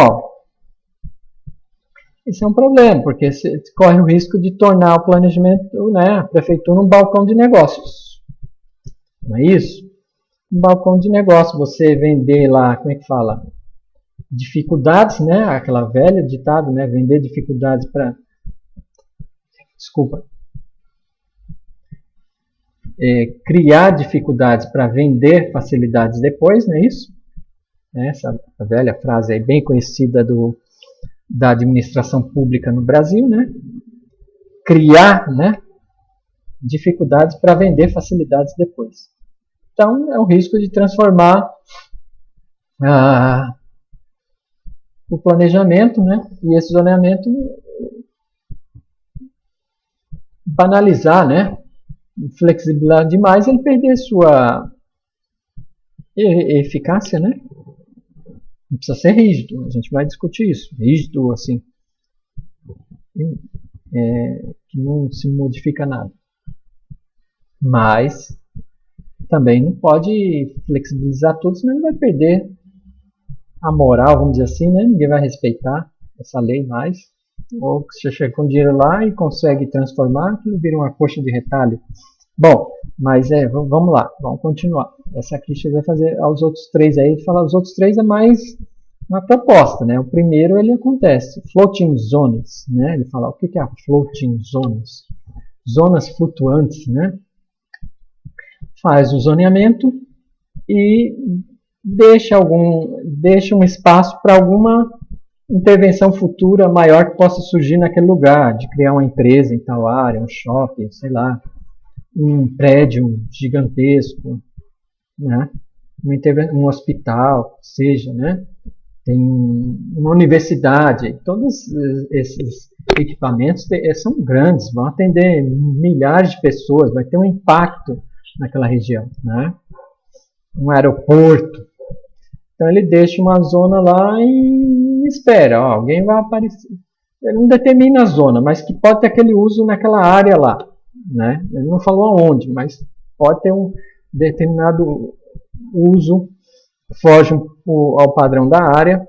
isso é um problema, porque você corre o risco de tornar o planejamento, né, a prefeitura, um balcão de negócios. Não é isso? Um balcão de negócio, você vender lá, como é que fala? Dificuldades, né? Aquela velha ditado, né? Vender dificuldades para... Desculpa. Criar dificuldades para vender facilidades depois, não é isso? Essa velha frase aí, bem conhecida da administração pública no Brasil, né? Criar, né, dificuldades para vender facilidades depois. Então, é um risco de transformar o planejamento, né, e esse zoneamento banalizar, né, flexibilizar demais, ele perder sua eficácia, né? Não precisa ser rígido, a gente vai discutir isso. Rígido, assim, que não se modifica nada. Mas também não pode flexibilizar tudo, senão ele vai perder a moral, vamos dizer assim, né? Ninguém vai respeitar essa lei mais. Ou você chega com dinheiro lá e consegue transformar, aquilo vira uma coxa de retalho. Bom, mas vamos lá, vamos continuar. Essa crítica vai fazer aos outros 3 aí. Ele fala, os outros 3 é mais uma proposta, né? O primeiro ele acontece, floating zones, né? Ele fala, o que é a floating zones? Zonas flutuantes, né? Faz o zoneamento e deixa um espaço para alguma intervenção futura maior que possa surgir naquele lugar, de criar uma empresa em tal área, um shopping, sei lá, um prédio gigantesco, né? Um hospital, seja, né? Tem uma universidade, todos esses equipamentos são grandes, vão atender milhares de pessoas, vai ter um impacto naquela região, né? Um aeroporto. Então ele deixa uma zona lá e espera, alguém vai aparecer. Ele não determina a zona, mas que pode ter aquele uso naquela área lá, né? Ele não falou aonde, mas pode ter determinado uso foge ao padrão da área,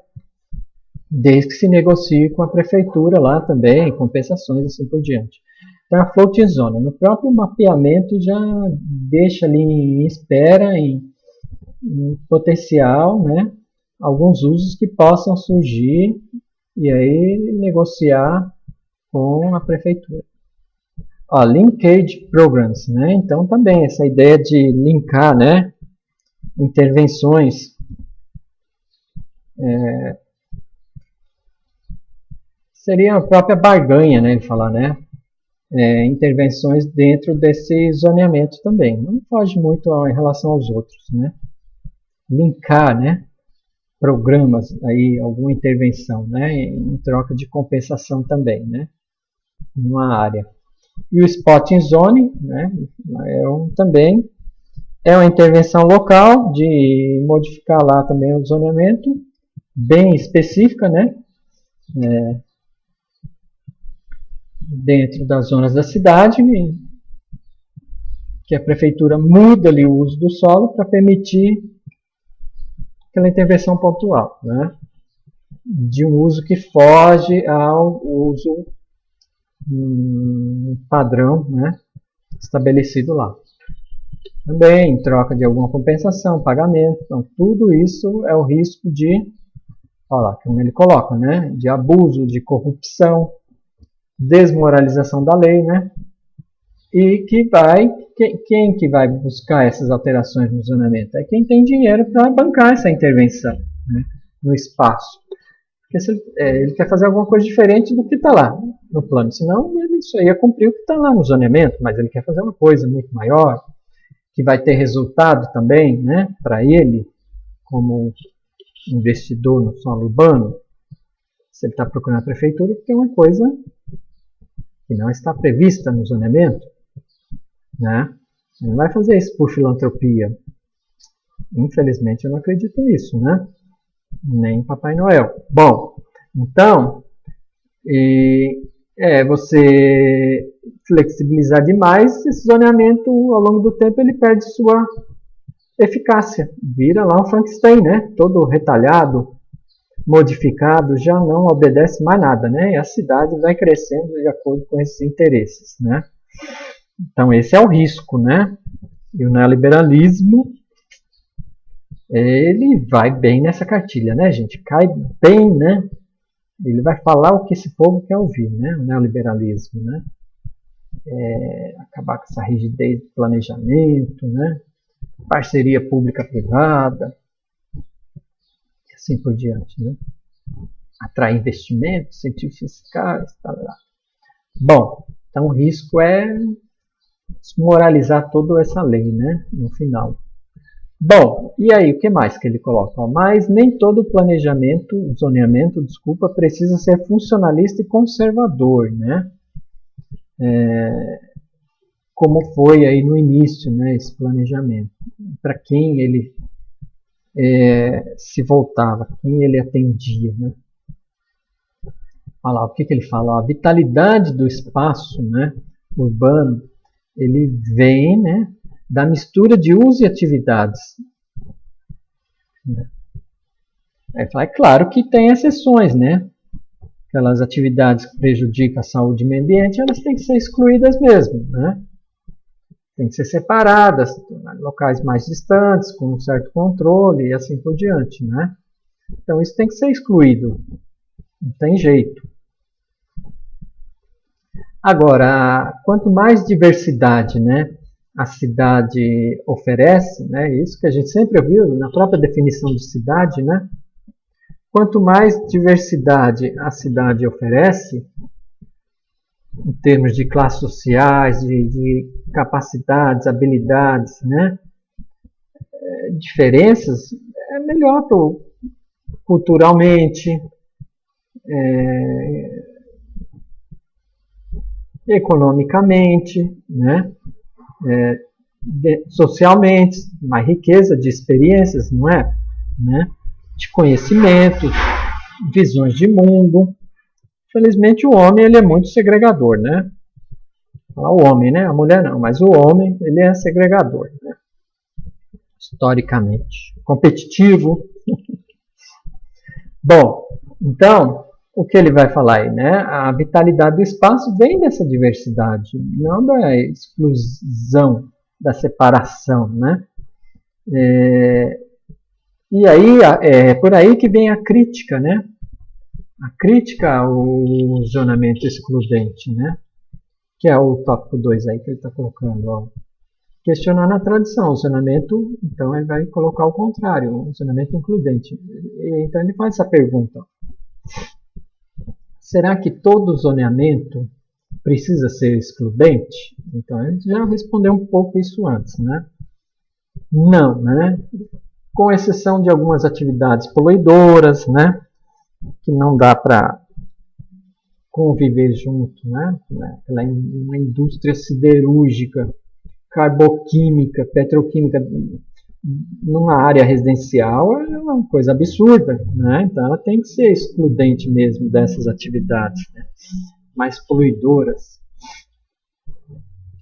desde que se negocie com a prefeitura lá também, compensações e assim por diante. Então, a floating zone, no próprio mapeamento, já deixa ali em espera, em potencial, né, alguns usos que possam surgir e aí negociar com a prefeitura. Ó, linkage programs, né? Então também essa ideia de linkar, né, intervenções seria a própria barganha, né, ele falar, né? Intervenções dentro desse zoneamento também. Não foge muito em relação aos outros, né? Linkar, né, programas, aí, alguma intervenção, né, em troca de compensação também, né, numa área. E o spotting zone, né, também é uma intervenção local de modificar lá também o zoneamento, bem específica, né, dentro das zonas da cidade, que a prefeitura muda ali o uso do solo para permitir aquela intervenção pontual, né, de um uso que foge ao uso padrão, né, estabelecido lá. Também em troca de alguma compensação, pagamento. Então, tudo isso é o risco de, olha lá, como ele coloca, né, de abuso, de corrupção, desmoralização da lei, né, e quem que vai buscar essas alterações no zoneamento? É quem tem dinheiro para bancar essa intervenção, né, no espaço. Porque se ele quer fazer alguma coisa diferente do que está lá no plano, senão ele só ia cumprir o que está lá no zoneamento, mas ele quer fazer uma coisa muito maior, que vai ter resultado também, né, para ele, como investidor no solo urbano, se ele está procurando a prefeitura, porque é uma coisa que não está prevista no zoneamento, né? Ele não vai fazer isso por filantropia. Infelizmente, eu não acredito nisso, né? Nem Papai Noel. Bom, então, você flexibilizar demais, esse zoneamento, ao longo do tempo, ele perde sua eficácia. Vira lá um Frankenstein, né? Todo retalhado, modificado, já não obedece mais nada, né? E a cidade vai crescendo de acordo com esses interesses, né? Então, esse é o risco, né? E o neoliberalismo, ele vai bem nessa cartilha, né, gente? Cai bem, né? Ele vai falar o que esse povo quer ouvir, né? O neoliberalismo, né? Acabar com essa rigidez do planejamento, né? Parceria pública-privada, e assim por diante, né? Atrair investimentos, incentivos fiscais, tal. Bom, então o risco é desmoralizar toda essa lei, né? No final. Bom, e aí, o que mais que ele coloca? Mas nem todo planejamento, zoneamento, precisa ser funcionalista e conservador, né? Como foi aí no início, né, esse planejamento. Para quem ele se voltava, quem ele atendia, né? Olha lá, o que ele fala? A vitalidade do espaço, né, urbano, ele vem, né, da mistura de uso e atividades. É claro que tem exceções, né? Aquelas atividades que prejudicam a saúde e o meio ambiente, elas têm que ser excluídas mesmo, né? Tem que ser separadas, em locais mais distantes, com um certo controle e assim por diante, né? Então isso tem que ser excluído, não tem jeito. Agora, quanto mais diversidade, né, a cidade oferece, né, isso que a gente sempre ouviu na própria definição de cidade, né, quanto mais diversidade a cidade oferece, em termos de classes sociais, de capacidades, habilidades, né, diferenças, é melhor culturalmente, economicamente, né, socialmente, mais riqueza de experiências, não é? Né? De conhecimento, visões de mundo. Infelizmente o homem ele é muito segregador, né? O homem, né? A mulher não, mas o homem ele é segregador, né? historicamente. Competitivo. Bom, então, o que ele vai falar aí, né? A vitalidade do espaço vem dessa diversidade, não da exclusão, da separação, né? E aí, é por aí que vem a crítica, né? A crítica ao zonamento excludente, né? Que é o tópico 2 aí que ele está colocando, ó. Questionando a tradição, o zonamento, então ele vai colocar o contrário, o zonamento includente. Então ele faz essa pergunta: será que todo zoneamento precisa ser excludente? Então ele já respondeu um pouco isso antes, né? Não, né? Com exceção de algumas atividades poluidoras, né? Que não dá para conviver junto, né? Uma indústria siderúrgica, carboquímica, petroquímica numa área residencial é uma coisa absurda, né? Então ela tem que ser excludente mesmo dessas atividades, né? Mais poluidoras,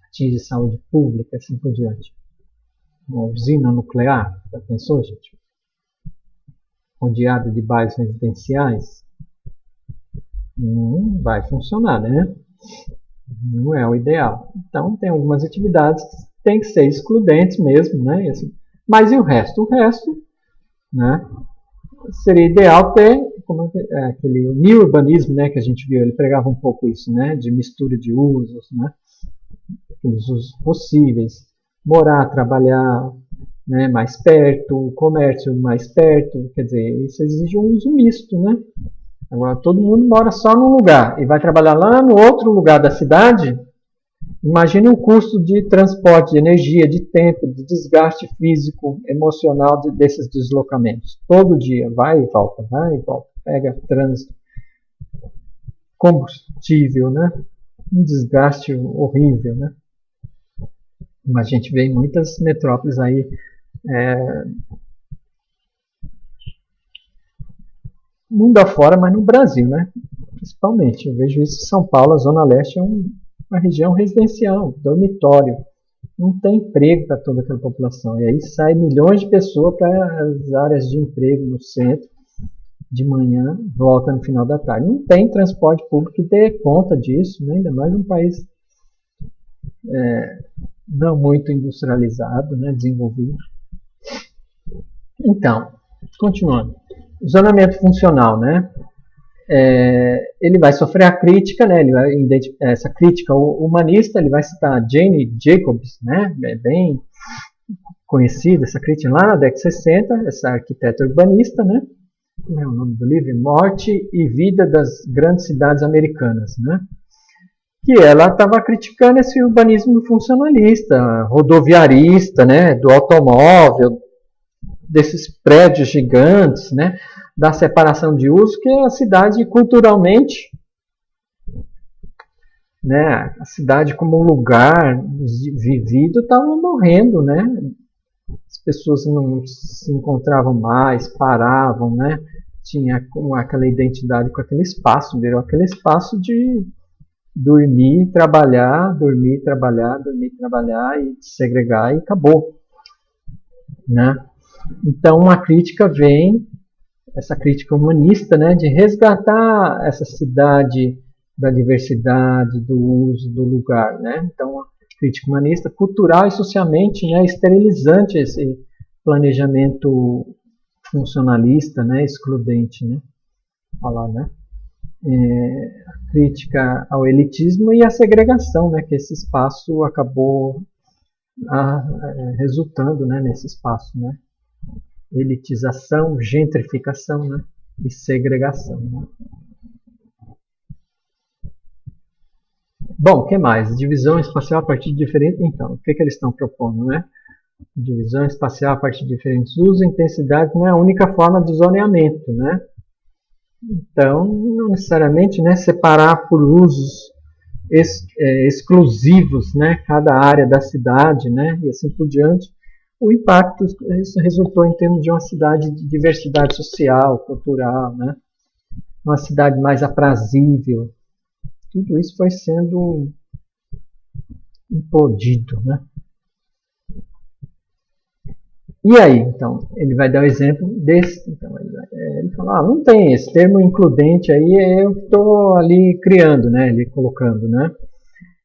atinge saúde pública, assim por diante. Uma usina nuclear, já pensou, gente? Rodeada de bairros residenciais, não vai funcionar, né? Não é o ideal. Então tem algumas atividades que tem que ser excludentes mesmo, né? Mas e o resto? O resto, né? Seria ideal ter como aquele neourbanismo, né? Que a gente viu, ele pregava um pouco isso, né? De mistura de usos, né? Aqueles usos possíveis, morar, trabalhar, né? Mais perto, comércio mais perto, quer dizer, isso exige um uso misto, né? Agora todo mundo mora só num lugar e vai trabalhar lá no outro lugar da cidade. Imagine o custo de transporte, de energia, de tempo, de desgaste físico, emocional desses deslocamentos. Todo dia, vai e volta, pega trânsito, combustível, né? Um desgaste horrível, né? Como a gente vê em muitas metrópoles aí, mundo afora, mas no Brasil, né? Principalmente, eu vejo isso em São Paulo, a Zona Leste é uma região residencial, dormitório. Não tem emprego para toda aquela população. E aí sai milhões de pessoas para as áreas de emprego no centro, de manhã, volta no final da tarde. Não tem transporte público que dê conta disso, né? Ainda mais um país não muito industrializado, né? Desenvolvido. Então, continuando. Zonamento funcional, né? Ele vai sofrer a crítica, né? Ele vai essa crítica humanista, ele vai citar Jane Jacobs, né? É bem conhecida essa crítica lá na década de 60, essa arquiteta urbanista, né? Como é o nome do livro? Morte e Vida das Grandes Cidades Americanas, né? Que ela estava criticando esse urbanismo funcionalista, rodoviarista, né? Do automóvel, desses prédios gigantes, né? Da separação de uso, que a cidade culturalmente, né? A cidade como um lugar vivido estava morrendo, né? As pessoas não se encontravam mais, paravam, né? Tinha aquela identidade com aquele espaço, virou aquele espaço de dormir, trabalhar, dormir, trabalhar, dormir, trabalhar e segregar e acabou, né? Então uma crítica vem, essa crítica humanista, né, de resgatar essa cidade da diversidade, do uso do lugar, né? Então a crítica humanista, cultural e socialmente, né, esterilizante esse planejamento funcionalista, né, excludente, né? Falar, né? A crítica ao elitismo e à segregação, né, que esse espaço acabou resultando, né, nesse espaço, né? Elitização, gentrificação, né? E segregação, né? Bom, o que mais? Divisão espacial a partir de diferentes... Então, o que eles estão propondo, né? Divisão espacial a partir de diferentes usos, intensidade não é a única forma de zoneamento, né? Então, não necessariamente, né, separar por usos exclusivos, né, cada área da cidade, né, e assim por diante. O impacto, isso resultou em termos de uma cidade de diversidade social, cultural, né, uma cidade mais aprazível. Tudo isso foi sendo implodido, né? E aí, então, ele vai dar o exemplo desse. Então, ele fala, não tem esse termo includente aí, eu estou ali criando, né, ali colocando, né.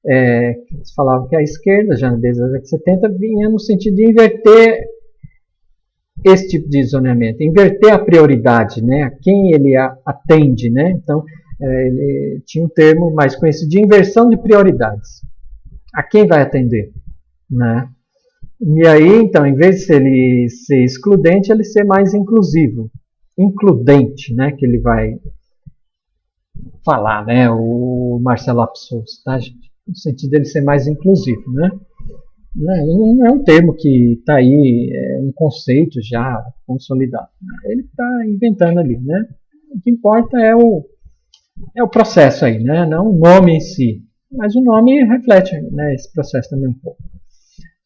Eles falavam que a esquerda, já desde a década de 70, vinha no sentido de inverter esse tipo de zoneamento, inverter a prioridade, né, a quem ele atende, né. Então, ele tinha um termo mais conhecido de inversão de prioridades. A quem vai atender, né? E aí, então, em vez de ele ser excludente, ele ser mais inclusivo, includente, né, que ele vai falar, né, o Marcelo Apsos, tá, gente? No sentido dele ser mais inclusivo, né? Não é um termo que está aí, é um conceito já consolidado. Né? Ele está inventando ali, né? O que importa é o processo aí, né? Não o nome em si. Mas o nome reflete, né, esse processo também um pouco.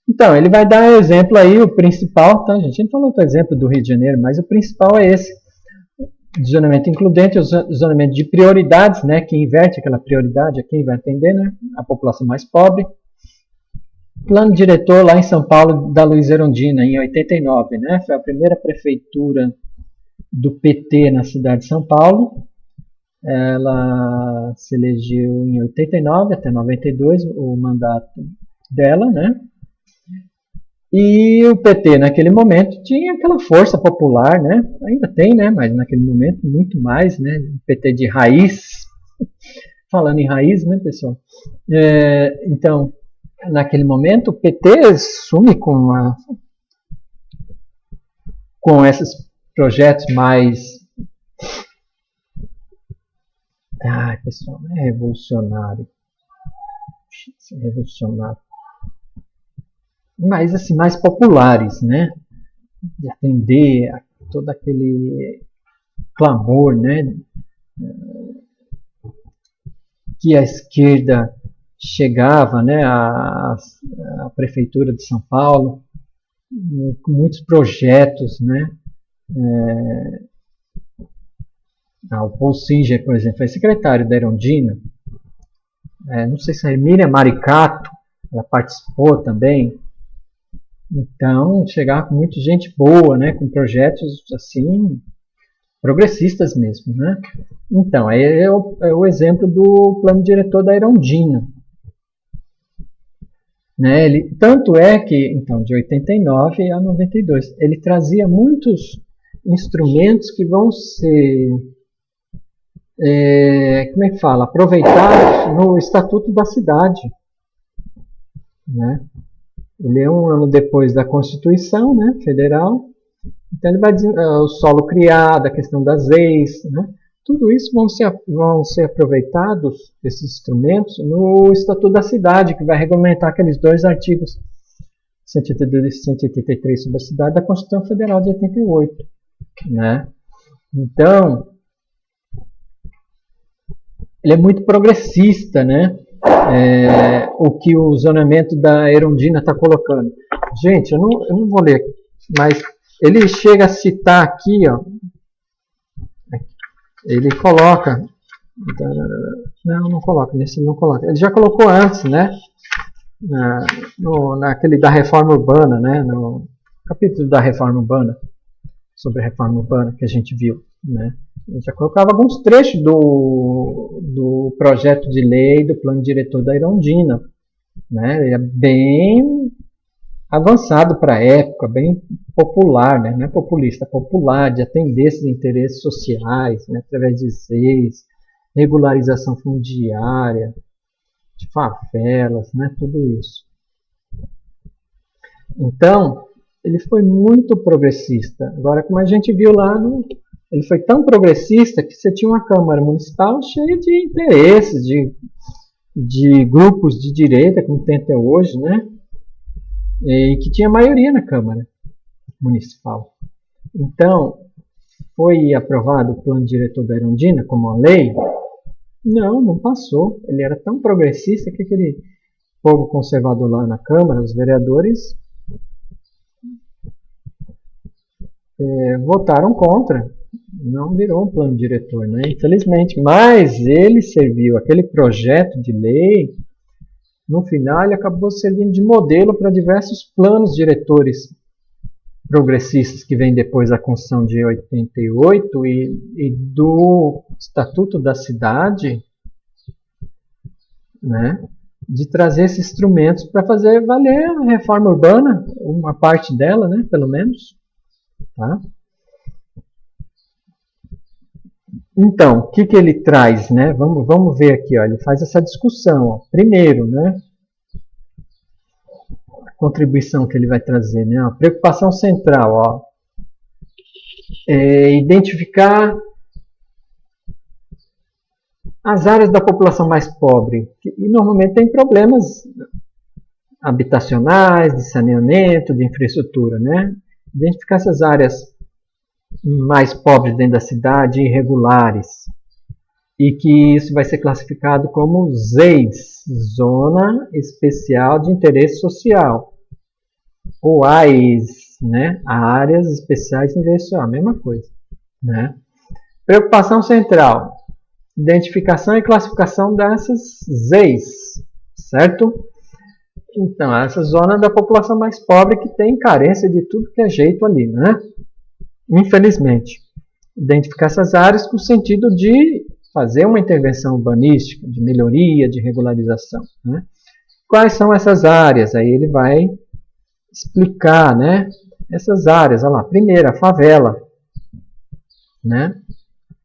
Então, ele vai dar exemplo aí, o principal, tá, gente? A gente falou outro exemplo do Rio de Janeiro, mas o principal é esse. Zonamento includente, o zonamento de prioridades, né, que inverte aquela prioridade a quem vai atender, né, a população mais pobre. Plano diretor lá em São Paulo da Luiz Erundina, em 89, né, foi a primeira prefeitura do PT na cidade de São Paulo. Ela se elegeu em 89 até 92, o mandato dela, né? E o PT naquele momento tinha aquela força popular, né? Ainda tem, né? Mas naquele momento muito mais, né? O PT de raiz, falando em raiz, né, pessoal? Então, naquele momento, o PT sume com esses projetos mais... Ai, pessoal, não é revolucionário. Revolucionário. Mas, assim, mais populares, né? De atender a todo aquele clamor, né? Que a esquerda chegava, né? A prefeitura de São Paulo, com muitos projetos, né? O Paul Singer, por exemplo, foi secretário da Erundina. Não sei se a Emília Maricato, ela participou também. Então, chegava com muita gente boa, né, com projetos assim, progressistas mesmo. Né? Então, é o exemplo do plano diretor da Erundina. Né? Tanto é que, então, de 89 a 92, ele trazia muitos instrumentos que vão ser, como é que fala, aproveitados no Estatuto da Cidade. Né? Ele é um ano depois da Constituição, né, Federal. Então ele vai dizer o solo criado, a questão das leis, né? Tudo isso vão ser aproveitados, esses instrumentos, no Estatuto da Cidade, que vai regulamentar aqueles dois artigos 182 e 183 sobre a cidade da Constituição Federal de 88. Né? Então, ele é muito progressista, né? O que o zonamento da Erundina está colocando. Gente, eu não vou ler, mas ele chega a citar aqui, ó, ele coloca, não coloca, nesse ele não coloca, ele já colocou antes, né, naquele da reforma urbana, né, no capítulo da reforma urbana, sobre a reforma urbana que a gente viu, né. Ele já colocava alguns trechos do projeto de lei do plano diretor da Erundina. Né? Ele é bem avançado para a época, bem popular, né? Não é populista, popular, de atender esses interesses sociais, né? Através de leis, regularização fundiária, de favelas, né? Tudo isso. Então, ele foi muito progressista. Agora, como a gente viu lá ele foi tão progressista que você tinha uma Câmara Municipal cheia de interesses, de grupos de direita, como tem até hoje, né? E que tinha maioria na Câmara Municipal. Então, foi aprovado o plano diretor da Erundina como uma lei? Não passou. Ele era tão progressista que aquele povo conservador lá na Câmara, os vereadores, votaram contra. Não virou um plano diretor, né? Infelizmente. Mas ele serviu, aquele projeto de lei, no final ele acabou servindo de modelo para diversos planos diretores progressistas que vem depois da Constituição de 88 e do Estatuto da Cidade, né, de trazer esses instrumentos para fazer valer a reforma urbana, uma parte dela, né, pelo menos. Tá? Então, o que ele traz, né? Vamos ver aqui, ó, ele faz essa discussão. Ó. Primeiro, né, a contribuição que ele vai trazer, né? A preocupação central, ó, é identificar as áreas da população mais pobre, que normalmente tem problemas habitacionais, de saneamento, de infraestrutura, né? Identificar essas áreas mais pobres dentro da cidade, irregulares, e que isso vai ser classificado como ZEIS, Zona Especial de Interesse Social, ou AIS, né? Áreas Especiais de Interesse Social, a mesma coisa, né? Preocupação central, identificação e classificação dessas ZEIS, certo? Então, essa zona da população mais pobre que tem carência de tudo que é jeito ali, né? Infelizmente. Identificar essas áreas com o sentido de fazer uma intervenção urbanística, de melhoria, de regularização, né? Quais são essas áreas? Aí ele vai explicar, né? Essas áreas, olha lá, primeiro, a favela, né?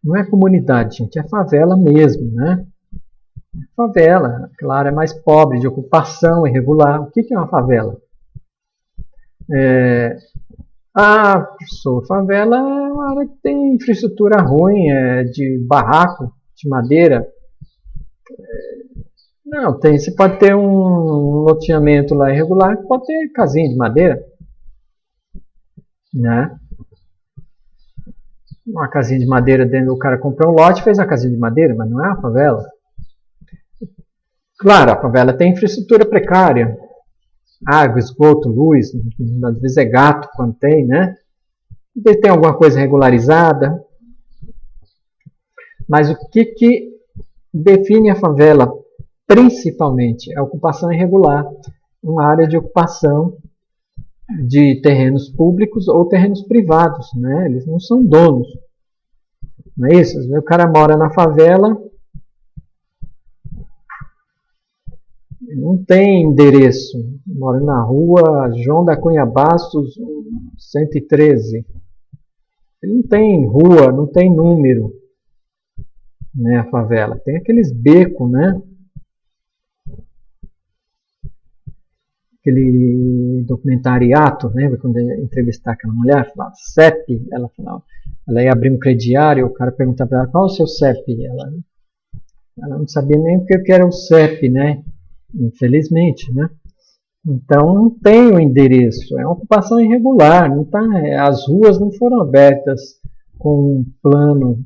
Não é comunidade, gente, é favela mesmo, né? Favela, aquela área mais pobre, de ocupação irregular. O que é uma favela? Professor, favela é uma área que tem infraestrutura ruim, de barraco, de madeira. Não, tem. Você pode ter um loteamento lá irregular, que pode ter casinha de madeira, né? Uma casinha de madeira dentro, o cara comprou um lote e fez a casinha de madeira, mas não é uma favela. Claro, a favela tem infraestrutura precária, água, esgoto, luz, às vezes é gato quando tem, né? Tem alguma coisa regularizada. Mas o que define a favela, principalmente, é a ocupação irregular, uma área de ocupação de terrenos públicos ou terrenos privados, né? Eles não são donos, não é isso? O cara mora na favela, não tem endereço, mora na rua João da Cunha Bastos, 113. Ele não tem rua, não tem número, né, a favela. Tem aqueles becos, né? Aquele documentariato, lembra quando eu entrevistar aquela mulher, falava CEP, ela ia abrir um crediário, o cara perguntava para ela, qual é o seu CEP? Ela não sabia nem o que era o CEP, né? Infelizmente, né? Então não tem o endereço, é uma ocupação irregular, não tá, as ruas não foram abertas com um plano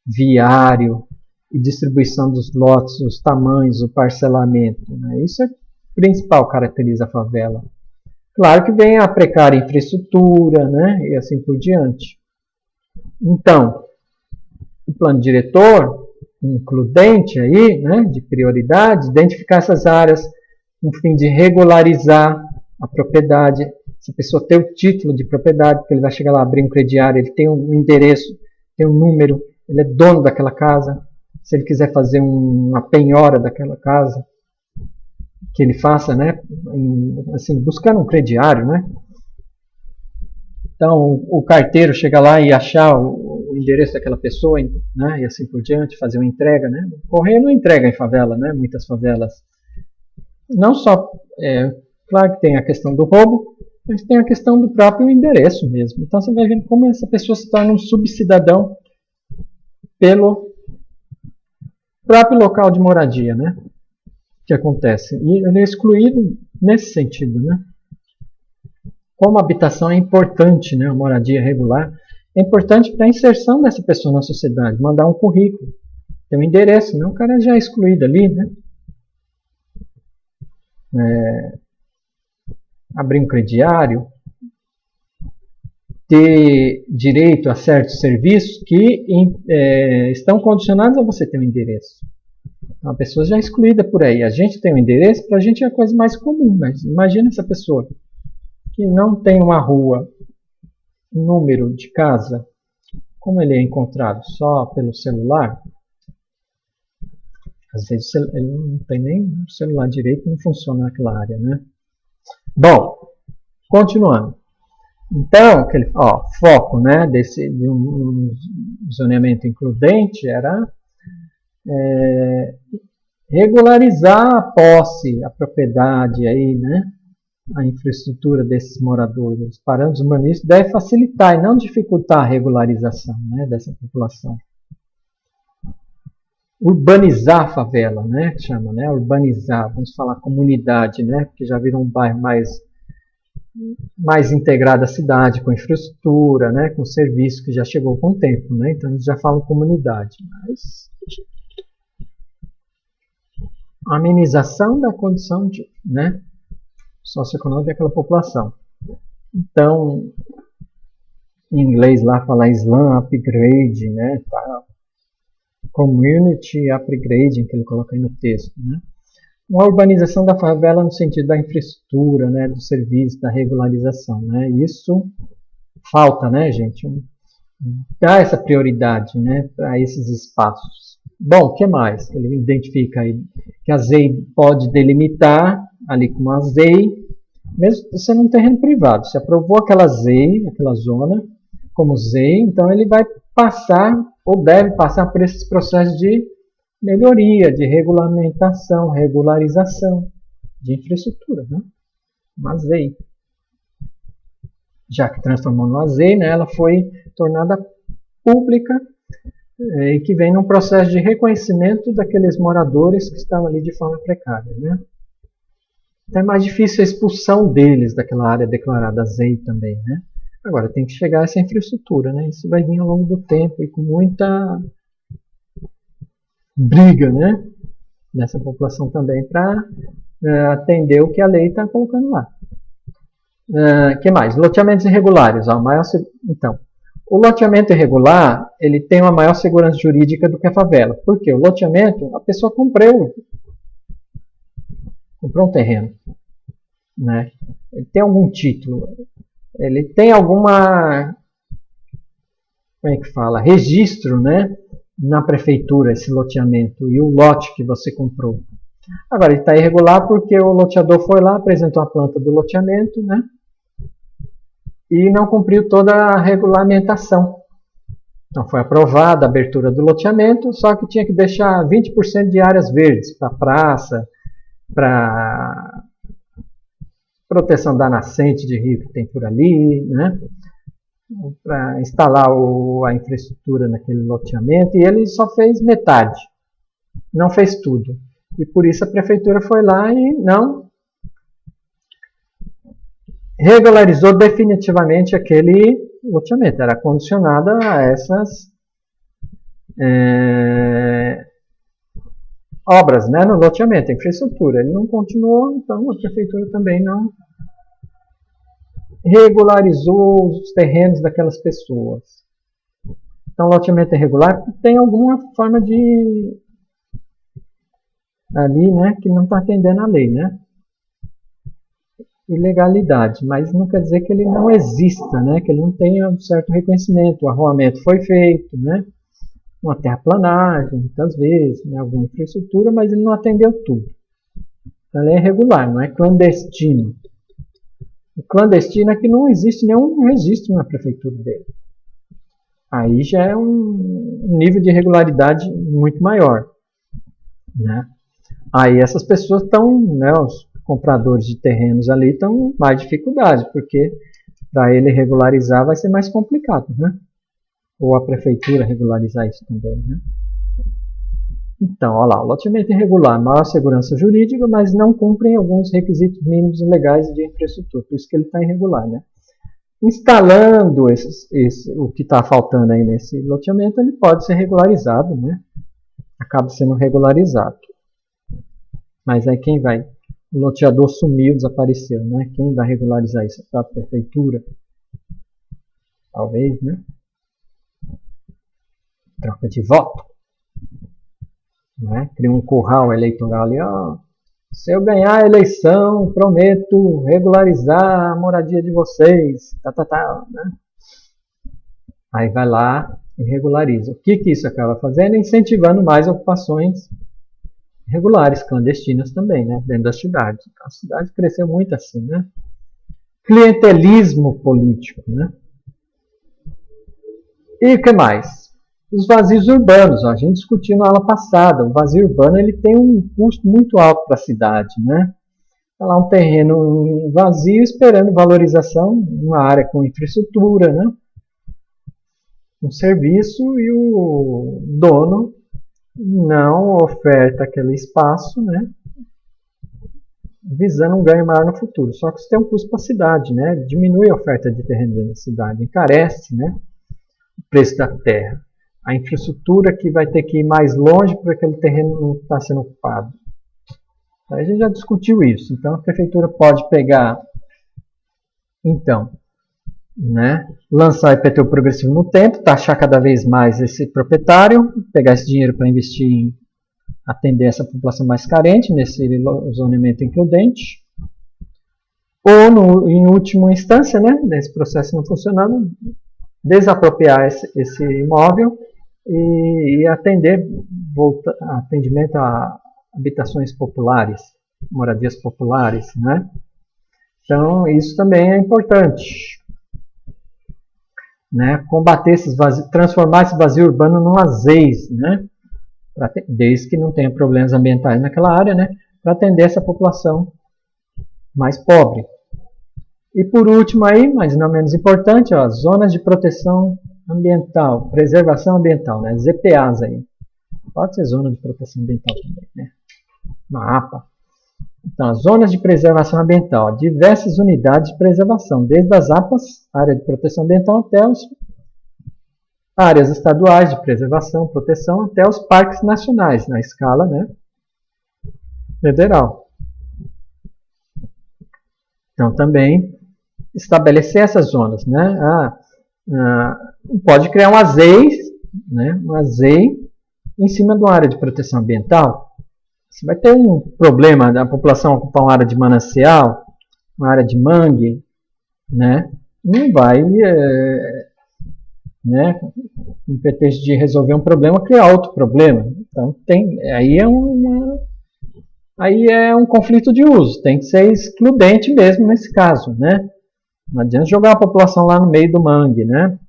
viário e distribuição dos lotes, os tamanhos, o parcelamento, né? Isso é principal caracteriza a favela. Claro que vem a precária infraestrutura, né? E assim por diante. Então, o plano diretor includente aí, né, de prioridade, identificar essas áreas no fim de regularizar a propriedade, se a pessoa tem o título de propriedade, porque ele vai chegar lá, abrir um crediário, ele tem um endereço, tem um número, ele é dono daquela casa, se ele quiser fazer uma penhora daquela casa, que ele faça, né, assim, buscando um crediário, né. Então, o carteiro chega lá e achar o endereço daquela pessoa, né, e assim por diante, fazer uma entrega, né. O correio não entrega em favela, né, muitas favelas. Não só, claro que tem a questão do roubo, mas tem a questão do próprio endereço mesmo. Então, você vai vendo como essa pessoa se torna um subcidadão pelo próprio local de moradia, né, que acontece. E ele é excluído nesse sentido, né. Como a habitação é importante, né, a moradia regular, é importante para a inserção dessa pessoa na sociedade, mandar um currículo, ter um endereço, não o cara já é excluído ali, né? Abrir um crediário, ter direito a certos serviços que estão condicionados a você ter um endereço. Então, a pessoa já é excluída por aí. A gente tem um endereço, para a gente é a coisa mais comum, mas imagina essa pessoa que não tem uma rua, número de casa, como ele é encontrado só pelo celular, às vezes ele não tem nem o celular direito, não funciona naquela área, né? Bom, continuando. Então, aquele foco, né, de um zoneamento includente era regularizar a posse, a propriedade aí, né, a infraestrutura desses moradores. Os parâmetros urbanísticos devem facilitar e não dificultar a regularização, né, dessa população. Urbanizar a favela, né, que chama, né, urbanizar, vamos falar comunidade, né, porque já virou um bairro mais integrado à cidade, com infraestrutura, né, com serviço que já chegou com o tempo, né, então eles já falam comunidade, mas a amenização da condição de, né, socioeconômica daquela população. Então, em inglês lá fala Slum Upgrade, né, tá, Community Upgrading, que ele coloca aí no texto, né. Uma urbanização da favela no sentido da infraestrutura, né, do serviço, da regularização, né, isso falta, né, gente, dar essa prioridade, né, para esses espaços. Bom, o que mais? Ele identifica aí que a ZEI pode delimitar ali com uma ZEI, mesmo sendo um terreno privado. Se aprovou aquela ZEI, aquela zona, como ZEI, então ele vai passar, ou deve passar por esses processos de melhoria, de regulamentação, regularização de infraestrutura, né? Uma ZEI. Já que transformou numa ZEI, né, ela foi tornada pública e que vem num processo de reconhecimento daqueles moradores que estavam ali de forma precária, né? Então é mais difícil a expulsão deles daquela área declarada ZEI também, né? Agora tem que chegar a essa infraestrutura, né? Isso vai vir ao longo do tempo e com muita briga, né, dessa população também para atender o que a lei está colocando lá. Que mais? Loteamentos irregulares. Então, o loteamento irregular ele tem uma maior segurança jurídica do que a favela. Por quê? O loteamento, a pessoa comprou um terreno, né? Ele tem algum título, ele tem alguma, como é que fala, registro, né, na prefeitura, esse loteamento e o lote que você comprou. Agora, ele está irregular porque o loteador foi lá, apresentou a planta do loteamento, né, e não cumpriu toda a regulamentação. Então, foi aprovada a abertura do loteamento, só que tinha que deixar 20% de áreas verdes para praça, para proteção da nascente de rio que tem por ali, né, para instalar a infraestrutura naquele loteamento, e ele só fez metade, não fez tudo. E por isso a prefeitura foi lá e não regularizou definitivamente aquele loteamento. Era condicionada a essas obras, né, no loteamento, a infraestrutura. Ele não continuou, então a prefeitura também não regularizou os terrenos daquelas pessoas. Então, loteamento irregular tem alguma forma de ali, né, que não está atendendo a lei, né? Ilegalidade, mas não quer dizer que ele não exista, né? Que ele não tenha um certo reconhecimento. O arruamento foi feito, né? Uma terraplanagem, muitas vezes, né? Alguma infraestrutura, mas ele não atendeu tudo. Então, ele é irregular, não é clandestino. O clandestino é que não existe nenhum registro na prefeitura dele. Aí já é um nível de irregularidade muito maior, né? Aí essas pessoas estão, né, os compradores de terrenos ali estão com mais dificuldade, porque para ele regularizar vai ser mais complicado, né? Ou a prefeitura regularizar isso também, né? Então, olha lá, o loteamento irregular, maior segurança jurídica, mas não cumprem alguns requisitos mínimos legais de infraestrutura, por isso que ele está irregular, né? Instalando o que está faltando aí nesse loteamento, ele pode ser regularizado, né? Acaba sendo regularizado. Mas aí quem vai? O loteador sumiu, desapareceu, né? Quem vai regularizar isso? A prefeitura? Talvez, né? Troca de voto. Né? Cria um curral eleitoral ali, ó. Se eu ganhar a eleição, prometo regularizar a moradia de vocês. Né? Aí vai lá e regulariza. O que isso acaba fazendo? Incentivando mais ocupações regulares, clandestinas também, né? Dentro da cidade. A cidade cresceu muito assim, né? Clientelismo político, né? E o que mais? Os vazios urbanos. Ó, a gente discutiu na aula passada. O vazio urbano ele tem um custo muito alto para a cidade, né? Está lá um terreno vazio esperando valorização, uma área com infraestrutura, né? Um serviço, e o dono não oferta aquele espaço, né? Visando um ganho maior no futuro. Só que isso tem um custo para a cidade, né? Diminui a oferta de terreno na cidade, encarece, né? O preço da terra. A infraestrutura que vai ter que ir mais longe porque aquele terreno não está sendo ocupado. A gente já discutiu isso. Então a prefeitura pode pegar, então, né, lançar IPTU progressivo no tempo, taxar cada vez mais esse proprietário, pegar esse dinheiro para investir em atender essa população mais carente nesse zoneamento includente, ou em última instância, né, nesse processo não funcionando, desapropriar esse imóvel e atender atendimento a habitações populares, moradias populares, né? Então isso também é importante, né? Combater esses vazios, transformar esse vazio urbano num ASEIS, né? Desde que não tenha problemas ambientais naquela área, né? Para atender essa população mais pobre. E por último aí, mas não menos importante, ó, zonas de proteção ambiental, preservação ambiental, né? ZPAs aí. Pode ser zona de proteção ambiental também, né? Uma APA. Então, as zonas de preservação ambiental, diversas unidades de preservação, desde as APAs, área de proteção ambiental, até as áreas estaduais de preservação, proteção, até os parques nacionais, na escala, né, federal. Então, também estabelecer essas zonas, né? Pode criar um ASEI, né? Um ASEI em cima de uma área de proteção ambiental. Você vai ter um problema da população ocupar uma área de manancial, uma área de mangue, né? Não vai, né, com pretexto de resolver um problema, criar outro problema. Então aí é um conflito de uso, tem que ser excludente mesmo nesse caso, né? Não adianta jogar a população lá no meio do mangue, né?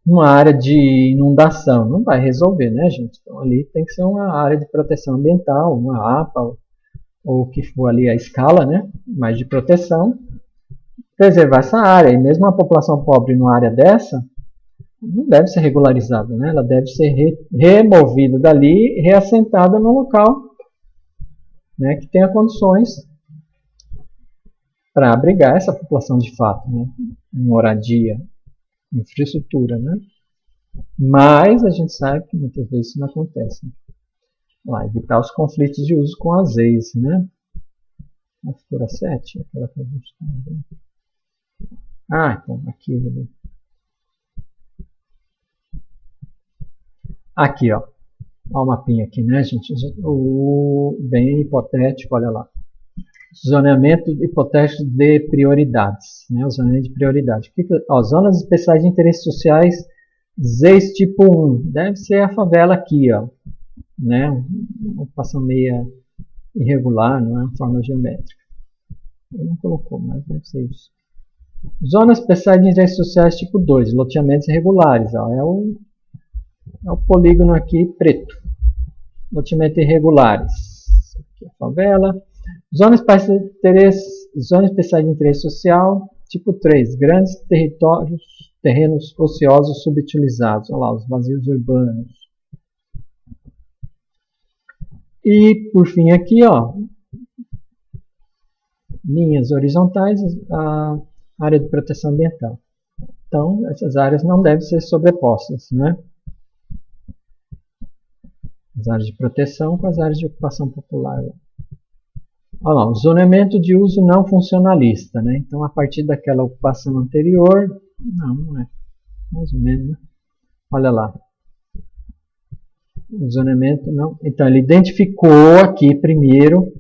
Uma área de inundação, não vai resolver, né, gente? Então ali tem que ser uma área de proteção ambiental, uma APA, ou o que for ali a escala, né? Mais de proteção, preservar essa área. E mesmo uma população pobre numa área dessa, não deve ser regularizada, né? Ela deve ser removida dali e reassentada no local, né, que tenha condições para abrigar essa população de fato, né? Moradia, infraestrutura, né? Mas a gente sabe que muitas vezes isso não acontece. Lá, evitar os conflitos de uso com as ex, né? A figura 7, aquela que a gente está vendo. Então, aqui. Aqui, ó. Olha o mapinha aqui, né, gente? O bem hipotético, olha lá. Zoneamento hipotético de prioridades, né? O zoneamento de prioridade. Zonas especiais de interesses sociais, ZEIS tipo 1. Deve ser a favela aqui, ó, né? Uma ocupação meia irregular, não é uma forma geométrica. Ele não colocou, mas deve ser isso. Zonas especiais de interesses sociais tipo 2, loteamentos irregulares, ó, é o polígono aqui preto. Loteamentos irregulares. Aqui a favela. Zona especial de interesse social, tipo 3, grandes terrenos ociosos subutilizados, olha lá, os vazios urbanos. E, por fim, aqui, ó, linhas horizontais, a área de proteção ambiental. Então, essas áreas não devem ser sobrepostas, né? As áreas de proteção com as áreas de ocupação popular. Olha lá, o zoneamento de uso não funcionalista, né? Então, a partir daquela ocupação anterior, não é, mais ou menos, né? Olha lá, o zoneamento não. Então, ele identificou aqui primeiro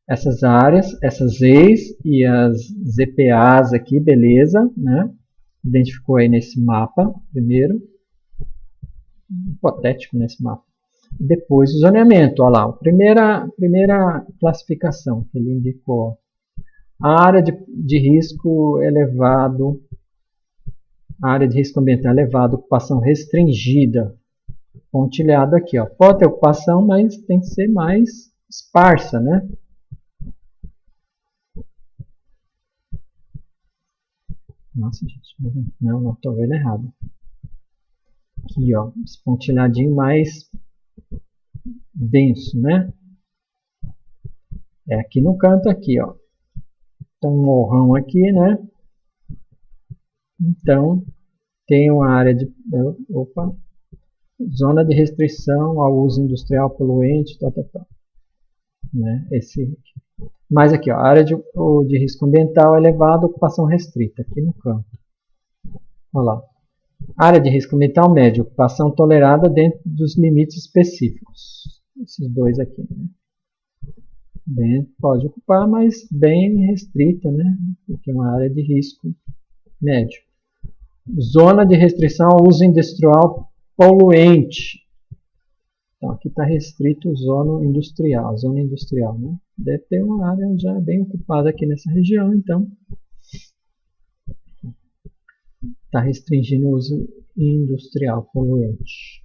essas áreas, essas EIs e as ZPAs aqui, beleza, né? identificou aí nesse mapa, primeiro, hipotético nesse mapa. Depois o zoneamento, olha lá, primeira classificação que ele indicou. A área de risco elevado, a área de risco ambiental elevado, ocupação restringida, pontilhado aqui, ó. Pode ter ocupação, mas tem que ser mais esparsa, né? Nossa, gente, não estou vendo errado. Aqui, ó, esse pontilhadinho mais denso, né? É aqui no canto aqui, ó. Tem um morrão aqui, né? Então, tem uma área de... Opa! Zona de restrição ao uso industrial poluente, tal. Né? Mas aqui, ó, área de risco ambiental elevado, ocupação restrita, aqui no canto. Olha lá. Área de risco ambiental médio, ocupação tolerada dentro dos limites específicos. Esses dois aqui, né? Dentro, pode ocupar, mas bem restrita, né? Porque é uma área de risco médio. Zona de restrição ao uso industrial poluente. Então, aqui está restrito zona industrial, né? Deve ter uma área já bem ocupada aqui nessa região, então está restringindo o uso industrial poluente.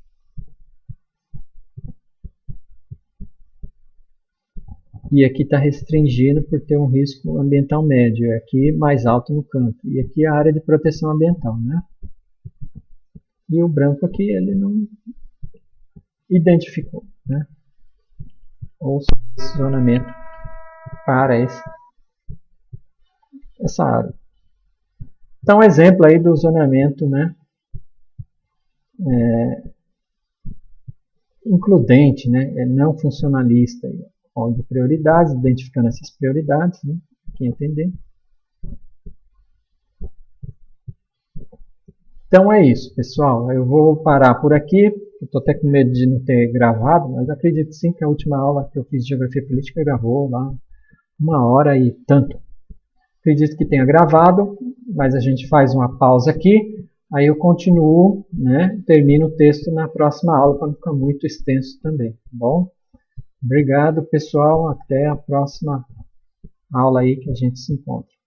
E aqui está restringindo por ter um risco ambiental médio, aqui mais alto no canto. E aqui a área de proteção ambiental, né? E o branco aqui ele não identificou, né? Ou zoneamento para essa área. Então, exemplo aí do zoneamento, né? Includente, né? É não funcionalista, rol de prioridades, identificando essas prioridades, né? Quem entender. Então é isso, pessoal. Eu vou parar por aqui. Estou até com medo de não ter gravado, mas acredito sim que a última aula que eu fiz de Geografia Política gravou lá 1h e tanto. Acredito que tenha gravado, mas a gente faz uma pausa aqui. Aí eu continuo, né? Termino o texto na próxima aula para não ficar muito extenso também, tá bom? Obrigado, pessoal. Até a próxima aula aí que a gente se encontra.